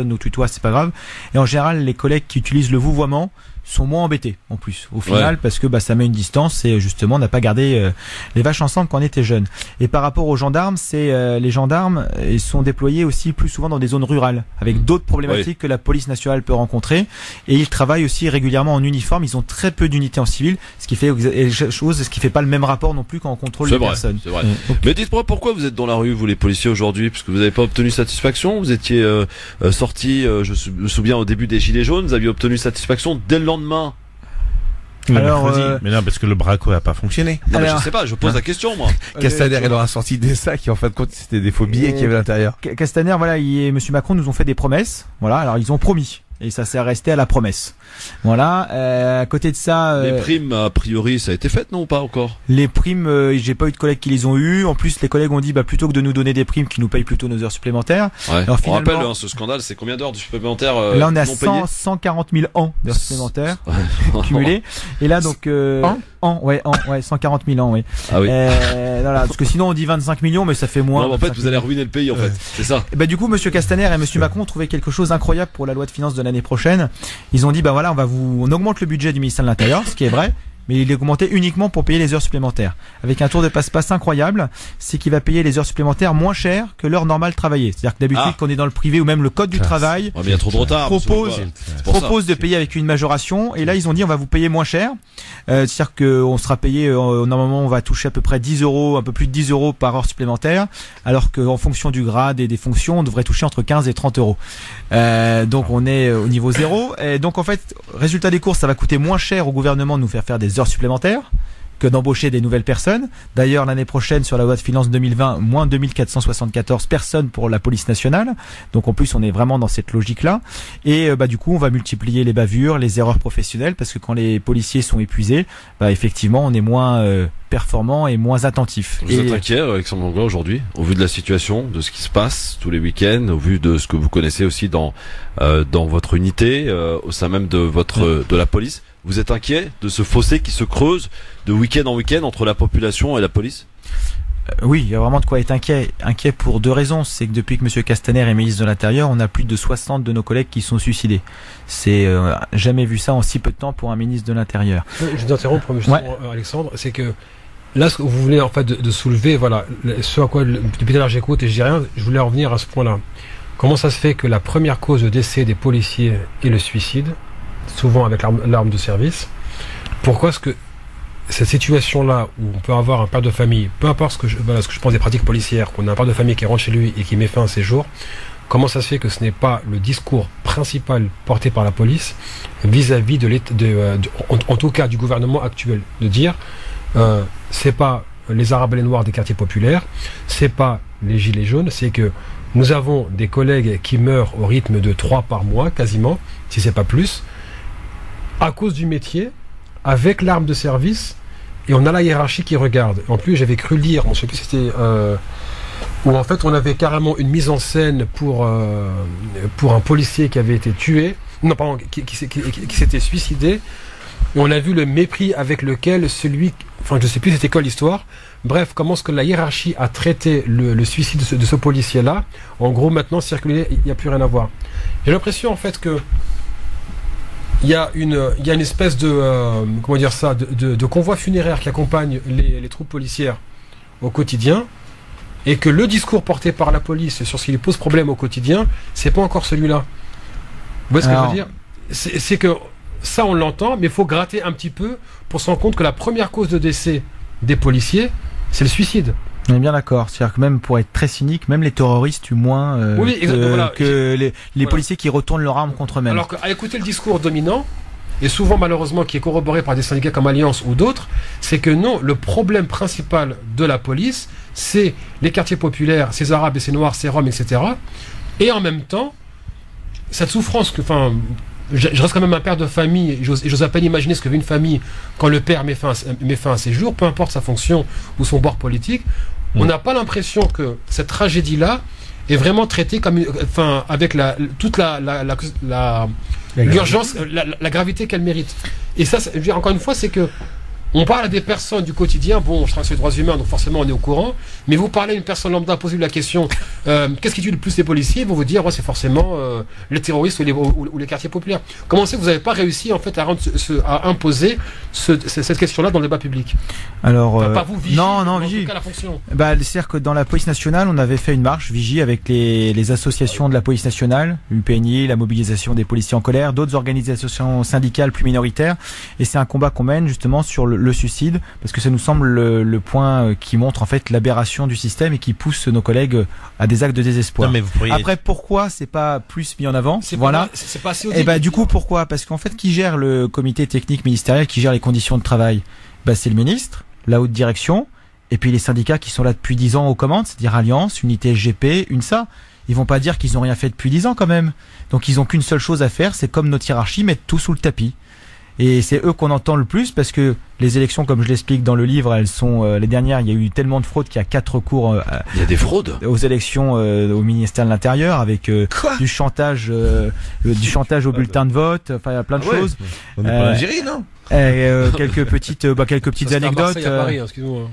nous tutoie, c'est pas grave. Et en général, les collègues qui utilisent le vouvoiement sont moins embêtés en plus au final parce que ça met une distance et justement on n'a pas gardé les vaches ensemble quand on était jeune. Et par rapport aux gendarmes, c'est les gendarmes ils sont déployés aussi plus souvent dans des zones rurales avec d'autres problématiques que la police nationale peut rencontrer et ils travaillent aussi régulièrement en uniforme. Ils ont très peu d'unités en civil, ce qui fait pas le même rapport non plus quand on contrôle les personnes. C'est vrai. Mais dites-moi pourquoi vous êtes dans la rue vous les policiers aujourd'hui, parce que vous n'avez pas obtenu satisfaction. Vous étiez sortis, je me souviens au début des Gilets jaunes, vous aviez obtenu satisfaction dès le lendemain. Alors, mais non, parce que le braco n'a pas fonctionné. Non, mais je sais pas, je pose la question, moi. Castaner est dans la sortie des sacs et en fin de compte, c'était des faux billets qu'il y avait à l'intérieur. Castaner, voilà, et Monsieur Macron nous ont fait des promesses. Voilà, alors ils ont promis. Et ça s'est resté à la promesse. Voilà. À côté de ça, les primes, a priori, ça a été fait, non, ou pas encore? Les primes, j'ai pas eu de collègues qui les ont eues. En plus, les collègues ont dit, plutôt que de nous donner des primes, qui nous payent plutôt nos heures supplémentaires. Ouais. Alors, on rappelle, ce scandale, c'est combien d'heures supplémentaires là, on est à non payées 140 000 ans d'heures supplémentaires cumulées. Et là, donc 140 000 ans, oui. Ah oui. Voilà, parce que sinon on dit 25 millions, mais ça fait moins. Non, en fait, vous allez ruiner le pays, en fait. C'est ça. Du coup, Monsieur Castaner et Monsieur Macron ont trouvé quelque chose d'incroyable pour la loi de finances de l'année prochaine. Ils ont dit, on augmente le budget du ministère de l'Intérieur, ce qui est vrai. Mais il est augmenté uniquement pour payer les heures supplémentaires. Avec un tour de passe-passe incroyable, c'est qu'il va payer les heures supplémentaires moins cher que l'heure normale travaillée. C'est-à-dire que d'habitude, quand on est dans le privé ou même le code du travail, mais il y a trop de retard. Propose de payer avec une majoration. Et là, ils ont dit, on va vous payer moins cher. C'est-à-dire qu'on sera payé, normalement, on va toucher à peu près 10 euros, un peu plus de 10 euros par heure supplémentaire. Alors qu'en fonction du grade et des fonctions, on devrait toucher entre 15 et 30 euros. Donc on est au niveau 0. Et donc en fait, résultat des courses, ça va coûter moins cher au gouvernement de nous faire des heures supplémentaires que d'embaucher des nouvelles personnes. D'ailleurs, l'année prochaine, sur la loi de finances 2020, moins 2474 personnes pour la police nationale. Donc en plus, on est vraiment dans cette logique-là. Et du coup, on va multiplier les bavures, les erreurs professionnelles, parce que quand les policiers sont épuisés, effectivement, on est moins performant et moins attentif. Vous êtes inquiet, Alexandre Langlois, aujourd'hui, au vu de la situation, de ce qui se passe tous les week-ends, au vu de ce que vous connaissez aussi dans votre unité, au sein même de la police? Vous êtes inquiet de ce fossé qui se creuse de week-end en week-end entre la population et la police? Oui, il y a vraiment de quoi être inquiet. Inquiet pour deux raisons. C'est que depuis que M. Castaner est ministre de l'Intérieur, on a plus de 60 de nos collègues qui sont suicidés. C'est jamais vu ça en si peu de temps pour un ministre de l'Intérieur. Je vous interromps, Alexandre. C'est que là, ce que vous voulez en fait de soulever, voilà, ce à quoi depuis tout à l'heure j'écoute et je dis rien, je voulais revenir à ce point-là. Comment ça se fait que la première cause de décès des policiers est le suicide, souvent avec l'arme de service? Pourquoi est-ce que cette situation-là, où on peut avoir un père de famille, peu importe ce que je pense des pratiques policières, qu'on a un père de famille qui rentre chez lui et qui met fin à ses jours, comment ça se fait que ce n'est pas le discours principal porté par la police vis-à-vis en tout cas du gouvernement actuel, de dire c'est pas les Arabes et les Noirs des quartiers populaires, c'est pas les Gilets jaunes, c'est que nous avons des collègues qui meurent au rythme de 3 par mois, quasiment, si c'est pas plus, à cause du métier, avec l'arme de service, et on a la hiérarchie qui regarde. En plus, j'avais cru lire, on sait que c'était où en fait on avait carrément une mise en scène pour un policier qui avait été tué, non pardon, qui s'était suicidé, et on a vu le mépris avec lequel je sais plus c'était quoi l'histoire. Bref, comment est-ce que la hiérarchie a traité le suicide de ce policier-là? En gros, maintenant, circuler, il n'y a plus rien à voir. J'ai l'impression, en fait, que il y a une espèce de convoi funéraire qui accompagne les troupes policières au quotidien, et que le discours porté par la police sur ce qui lui pose problème au quotidien, c'est pas encore celui-là. Vous voyez ce que je veux dire? C'est que ça, on l'entend, mais il faut gratter un petit peu pour se rendre compte que la première cause de décès des policiers, c'est le suicide. On est bien d'accord. C'est-à-dire que même pour être très cynique, même les terroristes tuent moins que les policiers qui retournent leur arme contre eux-mêmes. Alors qu'à écouter le discours dominant, et souvent malheureusement qui est corroboré par des syndicats comme Alliance ou d'autres, c'est que non, le problème principal de la police, c'est les quartiers populaires, ces Arabes et ces Noirs, ces Roms, etc. Et en même temps, cette souffrance que... Je reste quand même un père de famille, et j'ose à peine imaginer ce que vit une famille quand le père met fin à ses jours, peu importe sa fonction ou son bord politique. On n'a pas l'impression que cette tragédie-là est vraiment traitée comme avec toute l'urgence, la gravité qu'elle mérite. Et ça, encore une fois, c'est que On parle à des personnes du quotidien, bon, je travaille sur les droits humains, donc forcément on est au courant, mais vous parlez à une personne lambda, posez la question, qu'est-ce qui tue le plus les policiers? Ils vont vous dire, ouais, c'est forcément les terroristes ou les quartiers populaires. Comment c'est que vous n'avez pas réussi en fait à imposer cette question-là dans le débat public? Alors, pas vous, Vigie, non, en Vigie. tout cas, la fonction. C'est-à-dire que dans la police nationale, on avait fait une marche Vigie avec les associations de la police nationale, l'UPNI, la mobilisation des policiers en colère, d'autres organisations syndicales plus minoritaires, et c'est un combat qu'on mène justement sur le suicide, parce que ça nous semble le point qui montre en fait l'aberration du système et qui pousse nos collègues à des actes de désespoir. Non, mais vous pourriez... Après, pourquoi c'est pas plus mis en avant? Voilà. C'est pas assez audible. Et du coup, pourquoi? Parce qu'en fait, qui gère le comité technique ministériel, qui gère les conditions de travail? C'est le ministre, la haute direction, et puis les syndicats qui sont là depuis 10 ans aux commandes, c'est-à-dire Alliance, Unité SGP, UNSA. Ils vont pas dire qu'ils ont rien fait depuis 10 ans quand même. Donc ils ont qu'une seule chose à faire, c'est comme notre hiérarchie, mettre tout sous le tapis. Et c'est eux qu'on entend le plus parce que les élections, comme je l'explique dans le livre, elles sont les dernières. Il y a eu tellement de fraudes qu'il y a 4 recours. Il y a des fraudes aux élections au ministère de l'Intérieur avec du chantage au bulletin de vote. Enfin, il y a plein de choses. On est pas en Algérie, non? Quelques petites anecdotes. À Paris, excuse-moi.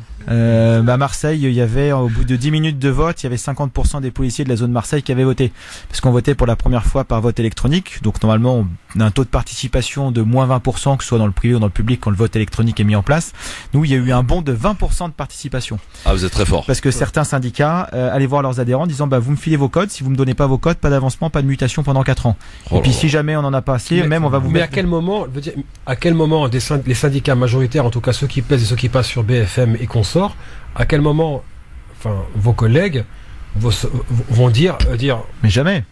Marseille, il y avait au bout de 10 minutes de vote, il y avait 50% des policiers de la zone Marseille qui avaient voté, parce qu'on votait pour la première fois par vote électronique. Donc normalement, on a un taux de participation de moins 20%, que ce soit dans le privé ou dans le public, quand le vote électronique est mis en place. Nous, il y a eu un bond de 20% de participation. Ah, vous êtes très fort. Parce que certains syndicats allaient voir leurs adhérents en disant vous me filez vos codes, si vous me donnez pas vos codes, pas d'avancement, pas de mutation pendant 4 ans. Et puis si jamais on en a pas assez, on va vous mettre... Mais à quel moment les syndicats majoritaires, en tout cas ceux qui pèsent et ceux qui passent sur BFM et consorts, à quel moment, vos collègues vont dire Mais jamais,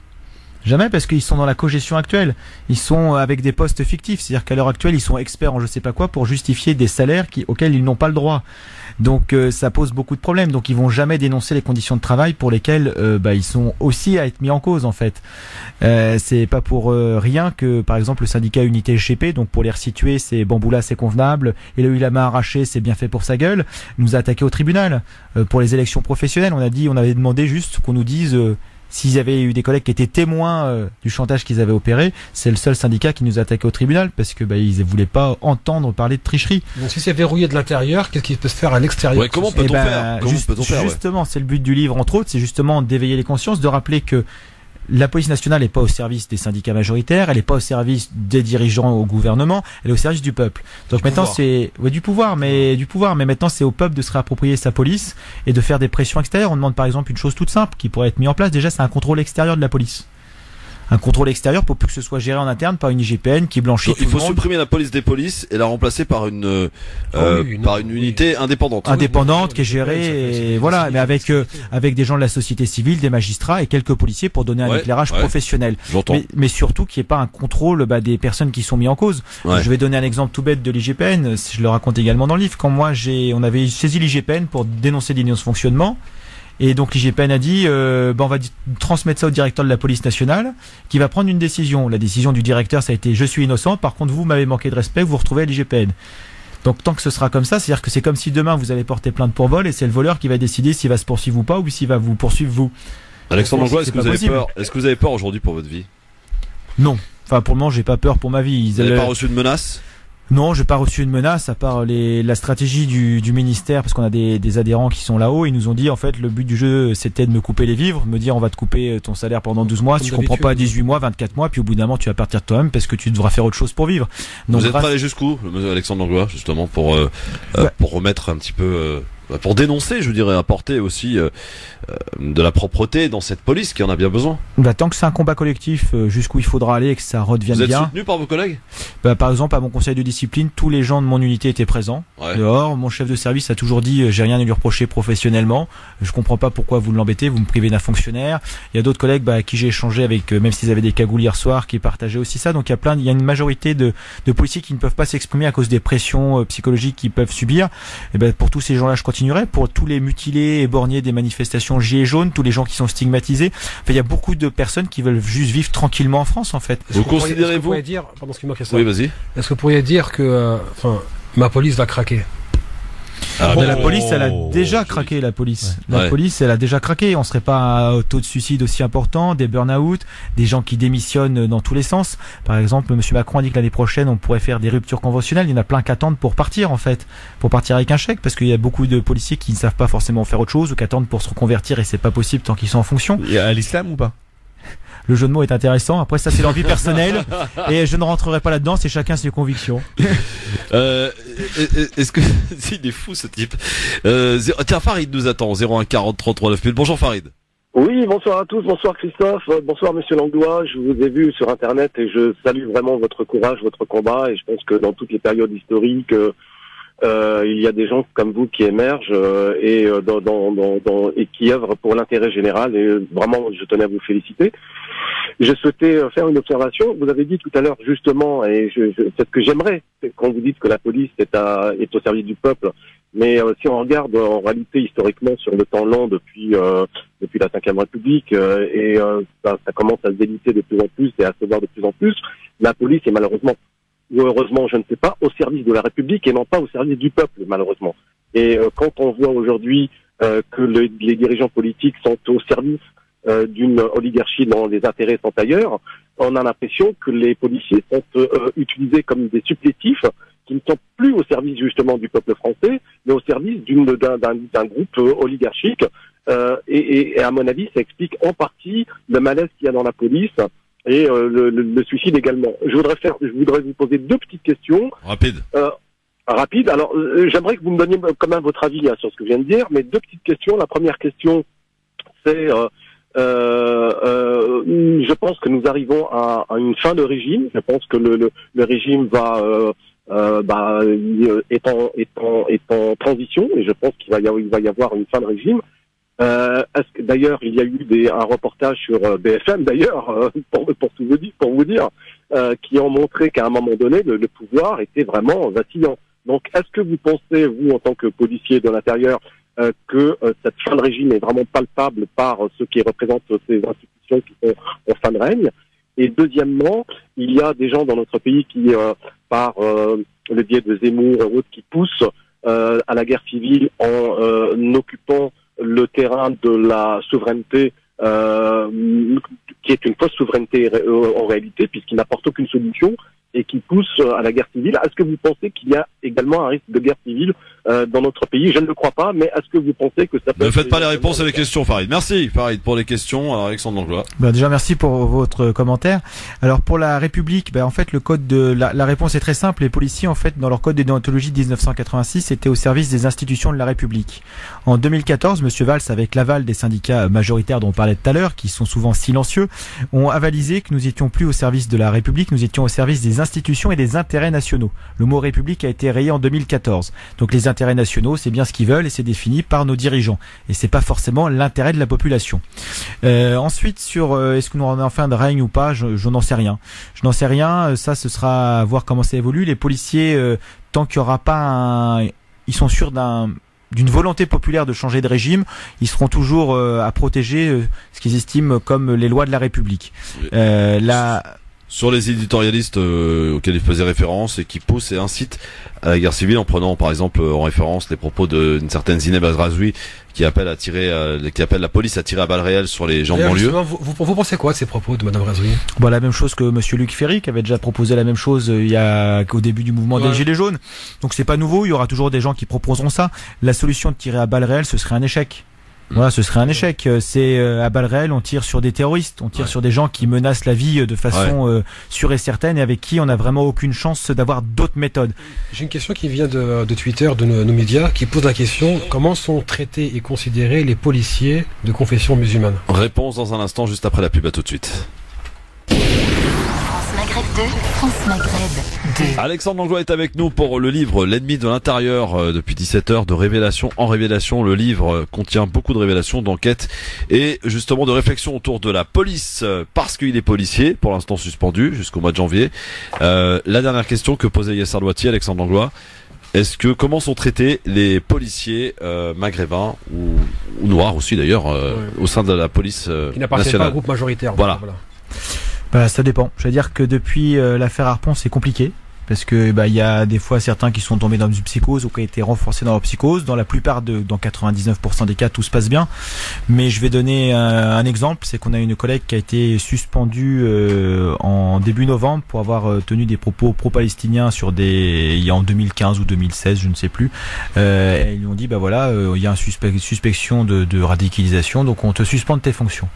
parce qu'ils sont dans la cogestion actuelle. Ils sont avec des postes fictifs, c'est-à-dire qu'à l'heure actuelle, ils sont experts en je sais pas quoi pour justifier des salaires auxquels ils n'ont pas le droit. Donc ça pose beaucoup de problèmes. Donc ils vont jamais dénoncer les conditions de travail pour lesquelles ils sont aussi à être mis en cause en fait. C'est pas pour rien que par exemple le syndicat Unité SGP, donc pour les resituer, c'est Bamboula, c'est convenable, et là où il a main arrachée, c'est bien fait pour sa gueule, nous a attaqué au tribunal. Pour les élections professionnelles, on avait demandé juste qu'on nous dise s'il y avait eu des collègues qui étaient témoins du chantage qu'ils avaient opéré. C'est le seul syndicat qui nous a attaqué au tribunal parce que ils voulaient pas entendre parler de tricherie. Donc si c'est verrouillé de l'intérieur, qu'est-ce qui peut se faire à l'extérieur? Comment peut-on faire? Justement, c'est le but du livre entre autres, c'est justement d'éveiller les consciences, de rappeler que la police nationale n'est pas au service des syndicats majoritaires, elle n'est pas au service des dirigeants au gouvernement, elle est au service du peuple. Donc maintenant c'est du pouvoir, mais maintenant c'est au peuple de se réapproprier sa police et de faire des pressions extérieures. On demande par exemple une chose toute simple qui pourrait être mise en place, déjà c'est un contrôle extérieur de la police. Un contrôle extérieur pour plus que ce soit géré en interne par une IGPN qui blanchit tout le monde. Il faut supprimer la police des polices et la remplacer par une unité indépendante. Indépendante qui est gérée et voilà, mais avec des gens de la société civile, des magistrats et quelques policiers pour donner un éclairage professionnel. Mais surtout qu'il n'y ait pas un contrôle des personnes qui sont mises en cause. Ouais. Je vais donner un exemple tout bête de l'IGPN, je le raconte également dans le livre. Quand on avait saisi l'IGPN pour dénoncer des dysfonctionnements. Et donc l'IGPN a dit, on va transmettre ça au directeur de la police nationale, qui va prendre une décision. La décision du directeur, ça a été, je suis innocent. Par contre, vous m'avez manqué de respect, vous vous retrouvez à l'IGPN. Donc tant que ce sera comme ça, c'est-à-dire que c'est comme si demain vous allez porter plainte pour vol et c'est le voleur qui va décider s'il va se poursuivre ou pas ou s'il va vous poursuivre vous. Alexandre Langlois, est-ce que vous avez peur aujourd'hui pour votre vie? Non. Enfin, pour le moment, j'ai pas peur pour ma vie. Vous n'avez pas reçu de menace? Non, j'ai pas reçu une menace à part la stratégie du ministère parce qu'on a des adhérents qui sont là-haut. Ils nous ont dit en fait le but du jeu c'était de me couper les vivres, me dire on va te couper ton salaire pendant 12 mois, si tu comprends pas 18 mois, 24 mois, puis au bout d'un moment tu vas partir de toi-même parce que tu devras faire autre chose pour vivre. Donc, vous êtes prêt à aller jusqu'où, Alexandre Langlois, justement pour remettre un petit peu pour dénoncer, je dirais, apporter aussi de la propreté dans cette police qui en a bien besoin. Tant que c'est un combat collectif, jusqu'où il faudra aller et que ça redevienne bien. Vous êtes soutenu par vos collègues? Par exemple, à mon conseil de discipline, tous les gens de mon unité étaient présents. Ouais. Dehors, mon chef de service a toujours dit j'ai rien à lui reprocher professionnellement. Je comprends pas pourquoi vous l'embêtez, vous me privez d'un fonctionnaire. Il y a d'autres collègues à qui j'ai échangé avec, même s'ils avaient des cagoules hier soir, qui partageaient aussi ça. Donc il y a une majorité de policiers qui ne peuvent pas s'exprimer à cause des pressions psychologiques qu'ils peuvent subir. Et pour tous ces gens-là, je continuerai. Pour tous les mutilés et borgnés des manifestations gilets jaunes, tous les gens qui sont stigmatisés. Enfin, il y a beaucoup de personnes qui veulent juste vivre tranquillement en France, en fait. Vous considérez-vous? Pardon, excuse-moi, Christophe. Oui, vas-y. Est-ce que vous pourriez dire que, ma police va craquer? Mais la police, elle a déjà craqué, la police. La police, elle a déjà craqué. On serait pas à un taux de suicide aussi important, des burn-out, des gens qui démissionnent dans tous les sens. Par exemple, M. Macron a dit que l'année prochaine, on pourrait faire des ruptures conventionnelles. Il y en a plein qui attendent pour partir, en fait. Pour partir avec un chèque, parce qu'il y a beaucoup de policiers qui ne savent pas forcément faire autre chose ou qui attendent pour se reconvertir et c'est pas possible tant qu'ils sont en fonction. Il y a l'islam ou pas? Le jeu de mots est intéressant. Après, ça, c'est l'envie personnelle. Et je ne rentrerai pas là-dedans. C'est chacun ses convictions. Est-ce que, il est fou, ce type. Tiens, Farid nous attend, 01 40 33 9000. Bonjour, Farid. Oui, bonsoir à tous. Bonsoir, Christophe. Bonsoir, monsieur Langlois. Je vous ai vu sur Internet et je salue vraiment votre courage, votre combat. Et je pense que dans toutes les périodes historiques, il y a des gens comme vous qui émergent et qui œuvrent pour l'intérêt général. Et vraiment, je tenais à vous féliciter. Je souhaitais faire une observation. Vous avez dit tout à l'heure justement, et c'est ce que j'aimerais, quand vous dites que la police est au service du peuple. Mais si on regarde en réalité historiquement sur le temps long depuis la Ve République, ça commence à se déliter de plus en plus et à se voir de plus en plus, la police est malheureusement, ou heureusement, je ne sais pas, au service de la République et non pas au service du peuple, malheureusement. Et quand on voit aujourd'hui que les dirigeants politiques sont au service d'une oligarchie dont les intérêts sont ailleurs, on a l'impression que les policiers sont utilisés comme des supplétifs qui ne sont plus au service justement du peuple français, mais au service d'un groupe oligarchique. Et à mon avis, ça explique en partie le malaise qu'il y a dans la police et le suicide également. Je voudrais vous poser deux petites questions. Rapide. Alors, j'aimerais que vous me donniez quand même votre avis sur ce que je viens de dire, mais deux petites questions. La première question, c'est je pense que nous arrivons à une fin de régime. Je pense que le régime est en transition et je pense qu'il va y avoir une fin de régime. D'ailleurs, il y a eu un reportage sur BFM d'ailleurs pour vous dire qui ont montré qu'à un moment donné le pouvoir était vraiment vacillant. Donc, est-ce que vous pensez, vous en tant que policier de l'intérieur, que cette fin de régime est vraiment palpable par ceux qui représentent ces institutions qui sont en fin de règne? Et deuxièmement, il y a des gens dans notre pays qui, par le biais de Zemmour et autres, qui poussent à la guerre civile en occupant le terrain de la souveraineté, qui est une fausse souveraineté en réalité, puisqu'il n'apporte aucune solution, et qui pousse à la guerre civile. Est-ce que vous pensez qu'il y a également un risque de guerre civile dans notre pays? Je ne le crois pas, mais est-ce que vous pensez que ça peut... Ne faites pas les réponses à les questions, Farid. Merci, Farid, pour les questions. Alors, Alexandre Langlois. Déjà, merci pour votre commentaire. Alors, pour la République, en fait, le code de la réponse est très simple. Les policiers, en fait, dans leur code de déontologie de 1986, étaient au service des institutions de la République. En 2014, M. Valls, avec l'aval des syndicats majoritaires dont on parlait tout à l'heure, qui sont souvent silencieux, ont avalisé que nous étions plus au service de la République, nous étions au service des institutions et des intérêts nationaux. Le mot République a été rayé en 2014. Donc les intérêts nationaux, c'est bien ce qu'ils veulent et c'est défini par nos dirigeants. Et c'est pas forcément l'intérêt de la population. Ensuite, sur est-ce que nous en fin de règne ou pas, je n'en sais rien. Je n'en sais rien. Ça, ce sera à voir comment ça évolue. Les policiers, tant qu'il n'y aura pas ils sont sûrs d'une volonté populaire de changer de régime, ils seront toujours à protéger ce qu'ils estiment comme les lois de la République. Sur les éditorialistes auxquels il faisait référence et qui poussent et incitent à la guerre civile en prenant par exemple en référence les propos d'une certaine Zineb Azraoui qui appelle la police à tirer à balles réelles sur les gens de banlieue. Vous pensez quoi de ces propos de Madame Azraoui? La même chose que Monsieur Luc Ferry qui avait déjà proposé la même chose au début du mouvement des Gilets jaunes. Donc c'est pas nouveau, il y aura toujours des gens qui proposeront ça. La solution de tirer à balles réelles, ce serait un échec. Voilà, ce serait un échec. C'est à balles réelles, on tire sur des terroristes, on tire sur des gens qui menacent la vie de façon sûre et certaine et avec qui on n'a vraiment aucune chance d'avoir d'autres méthodes. J'ai une question qui vient de Twitter, de nos médias, qui pose la question: comment sont traités et considérés les policiers de confession musulmane? Réponse dans un instant, juste après la pub. À tout de suite. Maghreb 2, France Maghreb 2. Alexandre Langlois est avec nous pour le livre L'ennemi de l'intérieur depuis 17h de révélation en révélation. Le livre contient beaucoup de révélations, d'enquêtes et justement de réflexions autour de la police parce qu'il est policier, pour l'instant suspendu jusqu'au mois de janvier. La dernière question que posait Yasser Louati, Alexandre Langlois: comment sont traités les policiers maghrébins ou noirs aussi d'ailleurs au sein de la police qui n'appartiennent pas au groupe majoritaire. Voilà. Ça dépend. Je veux dire que depuis l'affaire Harpon, c'est compliqué. parce que il y a des fois certains qui sont tombés dans une psychose ou qui ont été renforcés dans leur psychose. Dans 99% des cas, tout se passe bien. Mais je vais donner un exemple, c'est qu'on a une collègue qui a été suspendue en début novembre pour avoir tenu des propos pro-palestiniens il y a en 2015 ou 2016, je ne sais plus. Et ils lui ont dit il y a une suspicion de radicalisation, donc on te suspend de tes fonctions.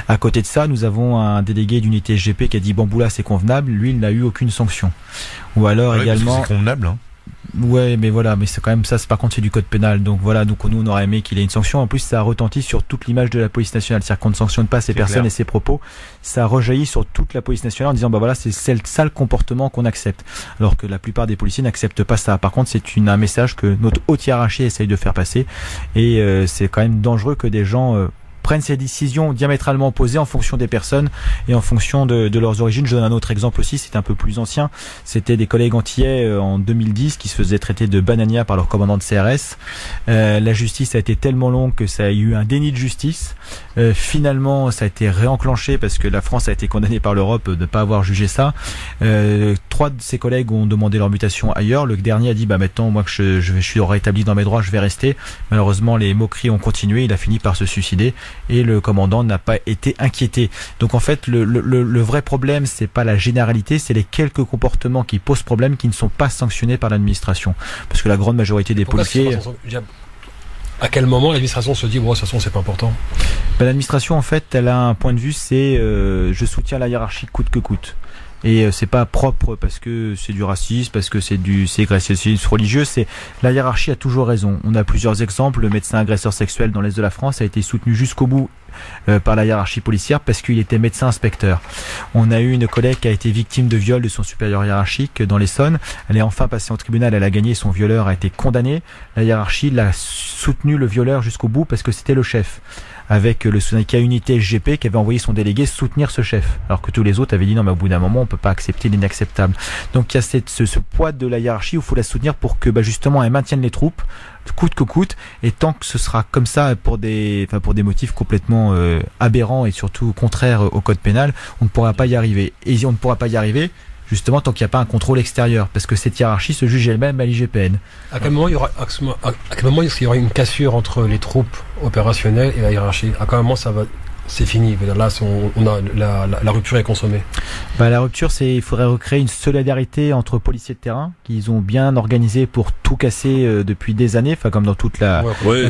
À côté de ça, nous avons un délégué d'unité SGP qui a dit Bamboula c'est convenable, lui il n'a eu aucune sanction. Ou alors également c'est convenable, hein. Ouais, mais c'est quand même ça, par contre c'est du code pénal, donc nous on aurait aimé qu'il ait une sanction. En plus ça a retenti sur toute l'image de la police nationale, c'est-à-dire qu'on ne sanctionne pas ces personnes et ces propos, ça a rejailli sur toute la police nationale en disant c'est le sale comportement qu'on accepte, alors que la plupart des policiers n'acceptent pas ça. Par contre c'est un message que notre haute hiérarchie essaye de faire passer, et c'est quand même dangereux que des gens prennent ces décisions diamétralement opposées en fonction des personnes et en fonction de leurs origines. Je donne un autre exemple aussi, c'est un peu plus ancien. C'était des collègues antillais en 2010 qui se faisaient traiter de banania par leur commandant de CRS. La justice a été tellement longue que ça a eu un déni de justice. Finalement, ça a été réenclenché parce que la France a été condamnée par l'Europe de ne pas avoir jugé ça. 3 de ses collègues ont demandé leur mutation ailleurs. Le dernier a dit maintenant, moi que je suis rétabli dans mes droits, je vais rester. Malheureusement, les moqueries ont continué. Il a fini par se suicider. Et le commandant n'a pas été inquiété. Donc en fait, le vrai problème, c'est pas la généralité, c'est les quelques comportements qui posent problème, qui ne sont pas sanctionnés par l'administration. Parce que la grande majorité des policiers... À quel moment l'administration se dit de toute façon c'est pas important? L'administration en fait, elle a un point de vue, c'est je soutiens la hiérarchie coûte que coûte. Et c'est pas propre parce que c'est du racisme, parce que c'est religieux, c'est la hiérarchie a toujours raison. On a plusieurs exemples. Le médecin agresseur sexuel dans l'Est de la France a été soutenu jusqu'au bout par la hiérarchie policière parce qu'il était médecin inspecteur. On a eu une collègue qui a été victime de viol de son supérieur hiérarchique dans l'Essonne. Elle est enfin passée en tribunal, elle a gagné, son violeur a été condamné. La hiérarchie l'a soutenu, le violeur, jusqu'au bout parce que c'était le chef, avec le syndicat Unité SGP qui avait envoyé son délégué soutenir ce chef, alors que tous les autres avaient dit non, mais au bout d'un moment on peut pas accepter l'inacceptable. Donc il y a ce poids de la hiérarchie où il faut la soutenir pour que justement elle maintienne les troupes coûte que coûte, et tant que ce sera comme ça pour des motifs complètement aberrants et surtout contraires au code pénal, on ne pourra pas y arriver. Et on ne pourra pas y arriver justement tant qu'il n'y a pas un contrôle extérieur, parce que cette hiérarchie se juge elle-même à l'IGPN. À quel moment est-ce qu'il y aura une cassure entre les troupes opérationnelles et la hiérarchie? À quel moment c'est fini? Là, la rupture est consommée. La rupture, il faudrait recréer une solidarité entre policiers de terrain qu'ils ont bien organisé pour tout casser depuis des années, comme dans toute la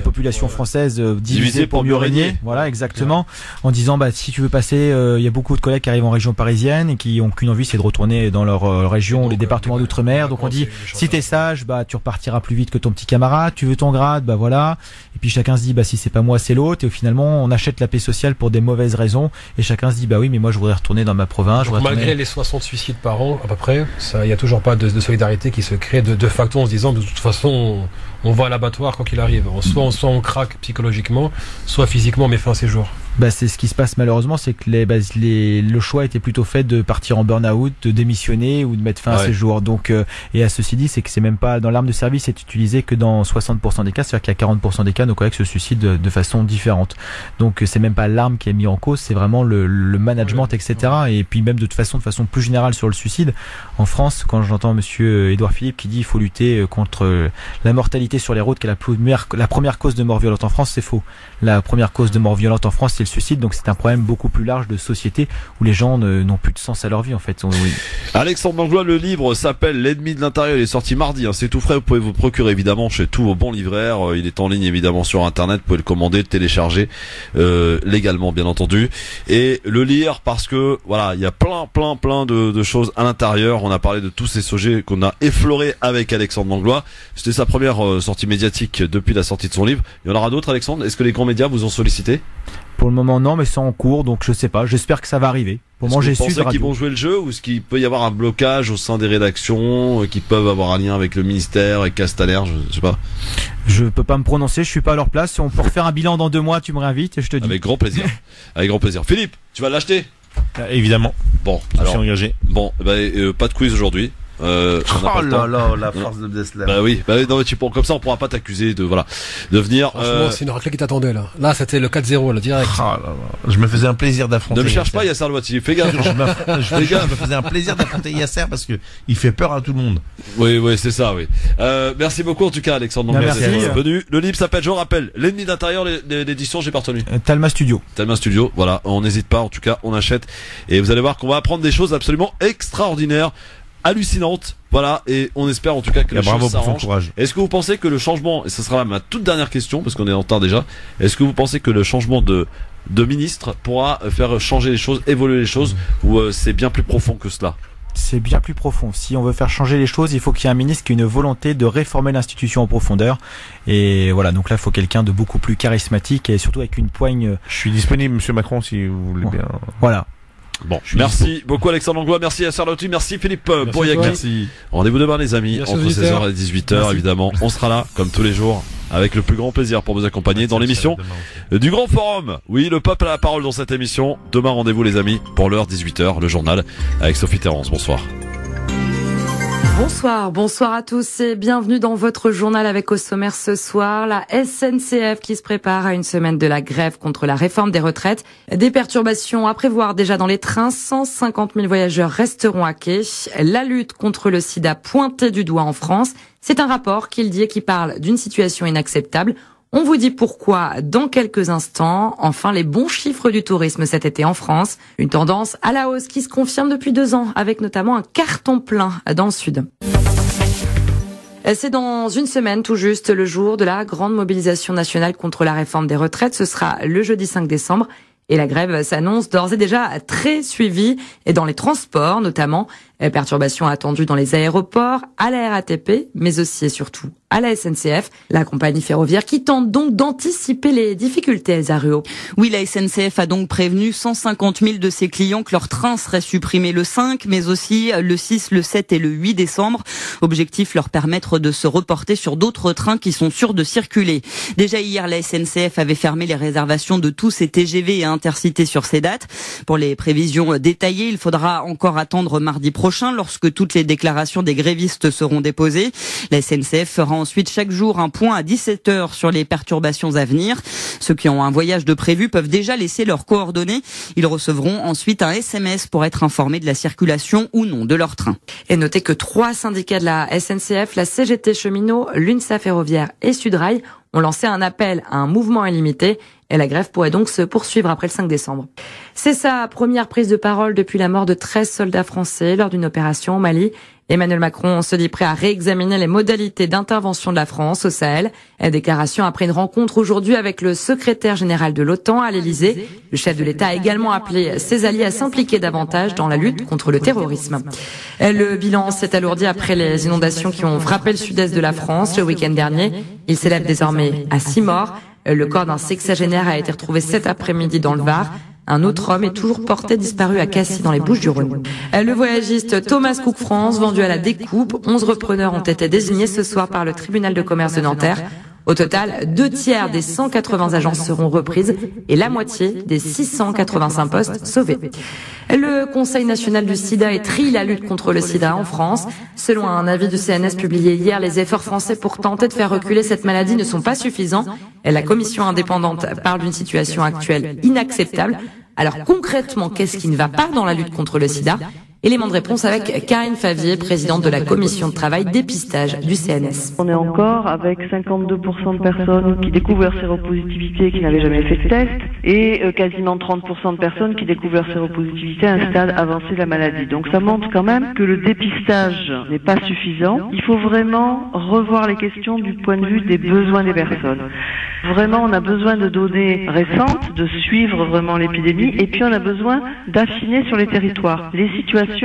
population française, divisée pour mieux régner. Voilà, exactement. En disant, si tu veux passer, il y a beaucoup de collègues qui arrivent en région parisienne et qui ont qu'une envie, c'est de retourner dans leur région, les départements d'outre-mer. Donc on dit, si t'es sage, tu repartiras plus vite que ton petit camarade. Tu veux ton grade, voilà. Et puis chacun se dit, si c'est pas moi, c'est l'autre. Et finalement, on achète la paix sociale pour des mauvaises raisons, et chacun se dit oui, mais moi je voudrais retourner dans ma province. Malgré les 60 suicides par an à peu près, il n'y a toujours pas de solidarité qui se crée de facto en se disant de toute façon on va à l'abattoir quoi qu'il arrive. Soit on craque psychologiquement, soit physiquement on met fin à ses jours. C'est ce qui se passe malheureusement, c'est que le choix était plutôt fait de partir en burn-out, de démissionner ou de mettre fin à ses jours. Donc, et à ceci dit, c'est que c'est même pas dans l'arme de service, c'est utilisé que dans 60% des cas, c'est-à-dire qu'il y a 40% des cas, nos collègues se suicident de façon différente. Donc, c'est même pas l'arme qui est mise en cause, c'est vraiment le management, etc. Et puis même de façon plus générale sur le suicide. En France, quand j'entends monsieur Édouard Philippe qui dit il faut lutter contre la mortalité sur les routes, qui est la première cause de mort violente en France, c'est faux. La première cause de mort violente en France, c'est le suicide, donc c'est un problème beaucoup plus large de société où les gens n'ont plus de sens à leur vie en fait. Alexandre Langlois, le livre s'appelle L'ennemi de l'intérieur, il est sorti mardi, c'est tout frais, vous pouvez vous procurer évidemment chez tous vos bons libraires, il est en ligne évidemment sur internet, vous pouvez le commander, le télécharger légalement bien entendu, et le lire parce que voilà, il y a plein de choses à l'intérieur. On a parlé de tous ces sujets qu'on a effleurés avec Alexandre Langlois. C'était sa première sortie médiatique depuis la sortie de son livre. Il y en aura d'autres, Alexandre? Est-ce que les grands médias vous ont sollicité? Pour le moment non, mais c'est en cours, donc je sais pas, j'espère que ça va arriver. Pour moi, j'ai su. Vous pensez qu'ils vont jouer le jeu, ou est-ce qu'il peut y avoir un blocage au sein des rédactions qui peuvent avoir un lien avec le ministère et Castaner, je sais pas. Je peux pas me prononcer, je suis pas à leur place. Si on peut refaire un bilan dans 2 mois, tu me réinvites et je te dis. Avec grand plaisir. Avec grand plaisir. Philippe, tu vas l'acheter? Évidemment. Bon, je suis engagé. Bon, pas de quiz aujourd'hui. On n'a pas le temps. La force de Breslau. Bah oui, non, mais comme ça, on pourra pas t'accuser de venir. Franchement, c'est une raclée qui t'attendait, là. Là, c'était le 4-0, là, direct. Je me faisais un plaisir d'affronter. Ne me cherche pas, Yasser Louati. Fais gaffe. Je me faisais un plaisir d'affronter Yasser parce que il fait peur à tout le monde. Oui, c'est ça, oui. Merci beaucoup, en tout cas, Alexandre. Merci. Venu. Le livre s'appelle, je rappelle, L'ennemi d'intérieur, l'édition, j'ai pas retenu. Talma Studio. Voilà. On n'hésite pas, en tout cas, on achète. Et vous allez voir qu'on va apprendre des choses absolument extraordinaires, hallucinantes. Voilà. Et on espère, en tout cas, que les choses s'arrangent. Est-ce que vous pensez que le changement, et ce sera ma toute dernière question, parce qu'on est en retard déjà, est-ce que vous pensez que le changement de ministre pourra faire changer les choses, évoluer les choses, ou c'est bien plus profond que cela? C'est bien plus profond. Si on veut faire changer les choses, il faut qu'il y ait un ministre qui ait une volonté de réformer l'institution en profondeur. Et voilà, donc là, il faut quelqu'un de beaucoup plus charismatique et surtout avec une poigne. Je suis disponible, monsieur Macron, si vous voulez bien. Voilà. Bon, merci beaucoup Alexandre Langlois, merci à Sarlotti, merci Philippe Bouriaki. Merci. Rendez-vous demain les amis, entre 16h et 18h évidemment. On sera là, comme tous les jours, avec le plus grand plaisir pour vous accompagner dans l'émission du Grand Forum. Oui, le peuple a la parole dans cette émission. Demain, rendez-vous les amis, pour l'heure 18h, le journal avec Sophie Terrance. Bonsoir. Bonsoir à tous et bienvenue dans votre journal avec au sommaire ce soir la SNCF qui se prépare à une semaine de la grève contre la réforme des retraites. Des perturbations à prévoir déjà dans les trains, 150 000 voyageurs resteront à quai. La lutte contre le sida pointée du doigt en France, c'est un rapport qui parle d'une situation inacceptable. On vous dit pourquoi dans quelques instants. Enfin, les bons chiffres du tourisme cet été en France. Une tendance à la hausse qui se confirme depuis 2 ans, avec notamment un carton plein dans le sud. C'est dans une semaine tout juste le jour de la grande mobilisation nationale contre la réforme des retraites. Ce sera le jeudi 5 décembre. Et la grève s'annonce d'ores et déjà très suivie et dans les transports notamment. Perturbations attendues dans les aéroports, à la RATP, mais aussi et surtout à la SNCF, la compagnie ferroviaire qui tente donc d'anticiper les difficultés, Elsa Ruot. Oui, la SNCF a donc prévenu 150 000 de ses clients que leur train serait supprimé le 5, mais aussi le 6, le 7 et le 8 décembre. Objectif, leur permettre de se reporter sur d'autres trains qui sont sûrs de circuler. Déjà hier, la SNCF avait fermé les réservations de tous ses TGV et Intercités sur ces dates. Pour les prévisions détaillées, il faudra encore attendre mardi prochain lorsque toutes les déclarations des grévistes seront déposées. La SNCF fera ensuite chaque jour un point à 17h sur les perturbations à venir. Ceux qui ont un voyage de prévu peuvent déjà laisser leurs coordonnées. Ils recevront ensuite un SMS pour être informés de la circulation ou non de leur train. Et notez que 3 syndicats de la SNCF, la CGT Cheminots, l'UNSA Ferroviaire et Sudrail ont lancé un appel à un mouvement illimité. Et la grève pourrait donc se poursuivre après le 5 décembre. C'est sa première prise de parole depuis la mort de 13 soldats français lors d'une opération au Mali. Emmanuel Macron se dit prêt à réexaminer les modalités d'intervention de la France au Sahel. Déclaration après une rencontre aujourd'hui avec le secrétaire général de l'OTAN à l'Elysée. Le chef de l'État a également appelé ses alliés à s'impliquer davantage dans la lutte contre le terrorisme. Le bilan s'est alourdi après les inondations qui ont frappé le sud-est de la France le week-end dernier. Il s'élève désormais à 6 morts. Le corps d'un sexagénaire a été retrouvé cet après-midi dans le Var. Un autre homme est toujours porté disparu à Cassis dans les Bouches-du-Rhône. Le voyagiste Thomas Cook France, vendu à la découpe. 11 repreneurs ont été désignés ce soir par le tribunal de commerce de Nanterre. Au total, 2 tiers des 180 agences seront reprises et la moitié des 685 postes sauvés. Le Conseil national du sida étrie la lutte contre le sida en France. Selon un avis du CNS publié hier, les efforts français pour tenter de faire reculer cette maladie ne sont pas suffisants. La commission indépendante parle d'une situation actuelle inacceptable. Alors concrètement, qu'est-ce qui ne va pas dans la lutte contre le sida ? Élément de réponse avec Karine Favier, présidente de la commission de travail dépistage du CNS. On est encore avec 52% de personnes qui découvrent leur séropositivité qui n'avaient jamais fait de test et quasiment 30% de personnes qui découvrent leur séropositivité à un stade avancé de la maladie. Donc ça montre quand même que le dépistage n'est pas suffisant. Il faut vraiment revoir les questions du point de vue des besoins des personnes. Vraiment, on a besoin de données récentes, de suivre vraiment l'épidémie et puis on a besoin d'affiner sur les territoires. Les situations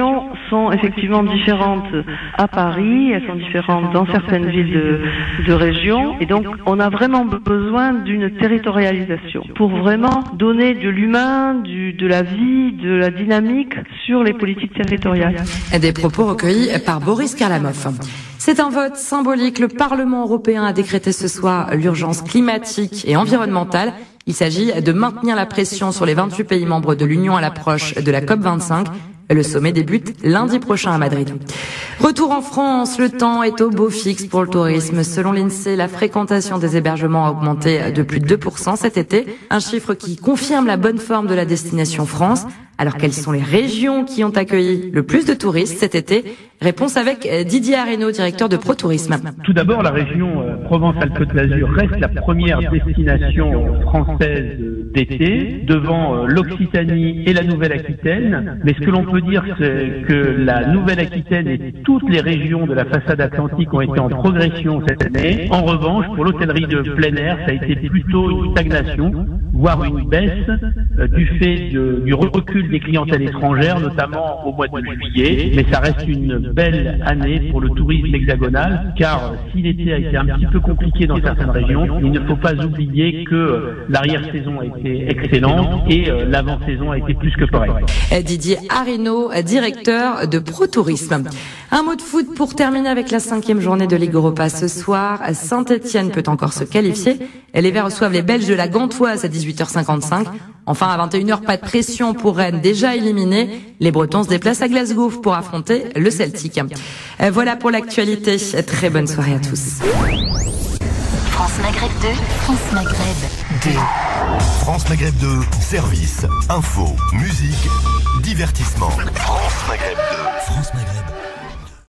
sont effectivement différentes à Paris, elles sont différentes dans certaines villes de région et donc on a vraiment besoin d'une territorialisation pour vraiment donner de l'humain, de la vie, de la dynamique sur les politiques territoriales. Des propos recueillis par Boris Karlamov. C'est un vote symbolique. Le Parlement européen a décrété ce soir l'urgence climatique et environnementale. Il s'agit de maintenir la pression sur les 28 pays membres de l'Union à l'approche de la COP25. Le sommet débute lundi prochain à Madrid. Retour en France, le temps est au beau fixe pour le tourisme. Selon l'INSEE, la fréquentation des hébergements a augmenté de plus de 2% cet été, un chiffre qui confirme la bonne forme de la destination France. Alors quelles sont les régions qui ont accueilli le plus de touristes cet été? Réponse avec Didier Arinaud, directeur de ProTourisme. Tout d'abord, la région Provence-Alpes-Côte d'Azur reste la première destination française d'été, devant l'Occitanie et la Nouvelle-Aquitaine. Mais ce que l'on peut dire, c'est que la Nouvelle-Aquitaine et toutes les régions de la façade atlantique ont été en progression cette année. En revanche, pour l'hôtellerie de plein air, ça a été plutôt une stagnation, voire une baisse, du fait du recul des clientèles étrangères, notamment au mois de juillet. Mais ça reste une belle année pour le tourisme hexagonal, car si l'été a été un petit peu compliqué dans certaines régions, il ne faut pas oublier que l'arrière-saison a été excellente et l'avant-saison a été plus que pareil. Didier Arinaud, directeur de ProTourisme. Un mot de foot pour terminer avec la 5e journée de Ligue Europa ce soir. Saint-Etienne peut encore se qualifier. Les Verts reçoivent les Belges de la Gantoise à 18h55. Enfin, à 21h, pas de pression pour Rennes, déjà éliminé. Les Bretons se déplacent à Glasgow pour affronter le Celtic. Voilà pour l'actualité. Très bonne soirée à tous. France Maghreb 2, France Maghreb 2. France Maghreb 2, service, info, musique, divertissement. France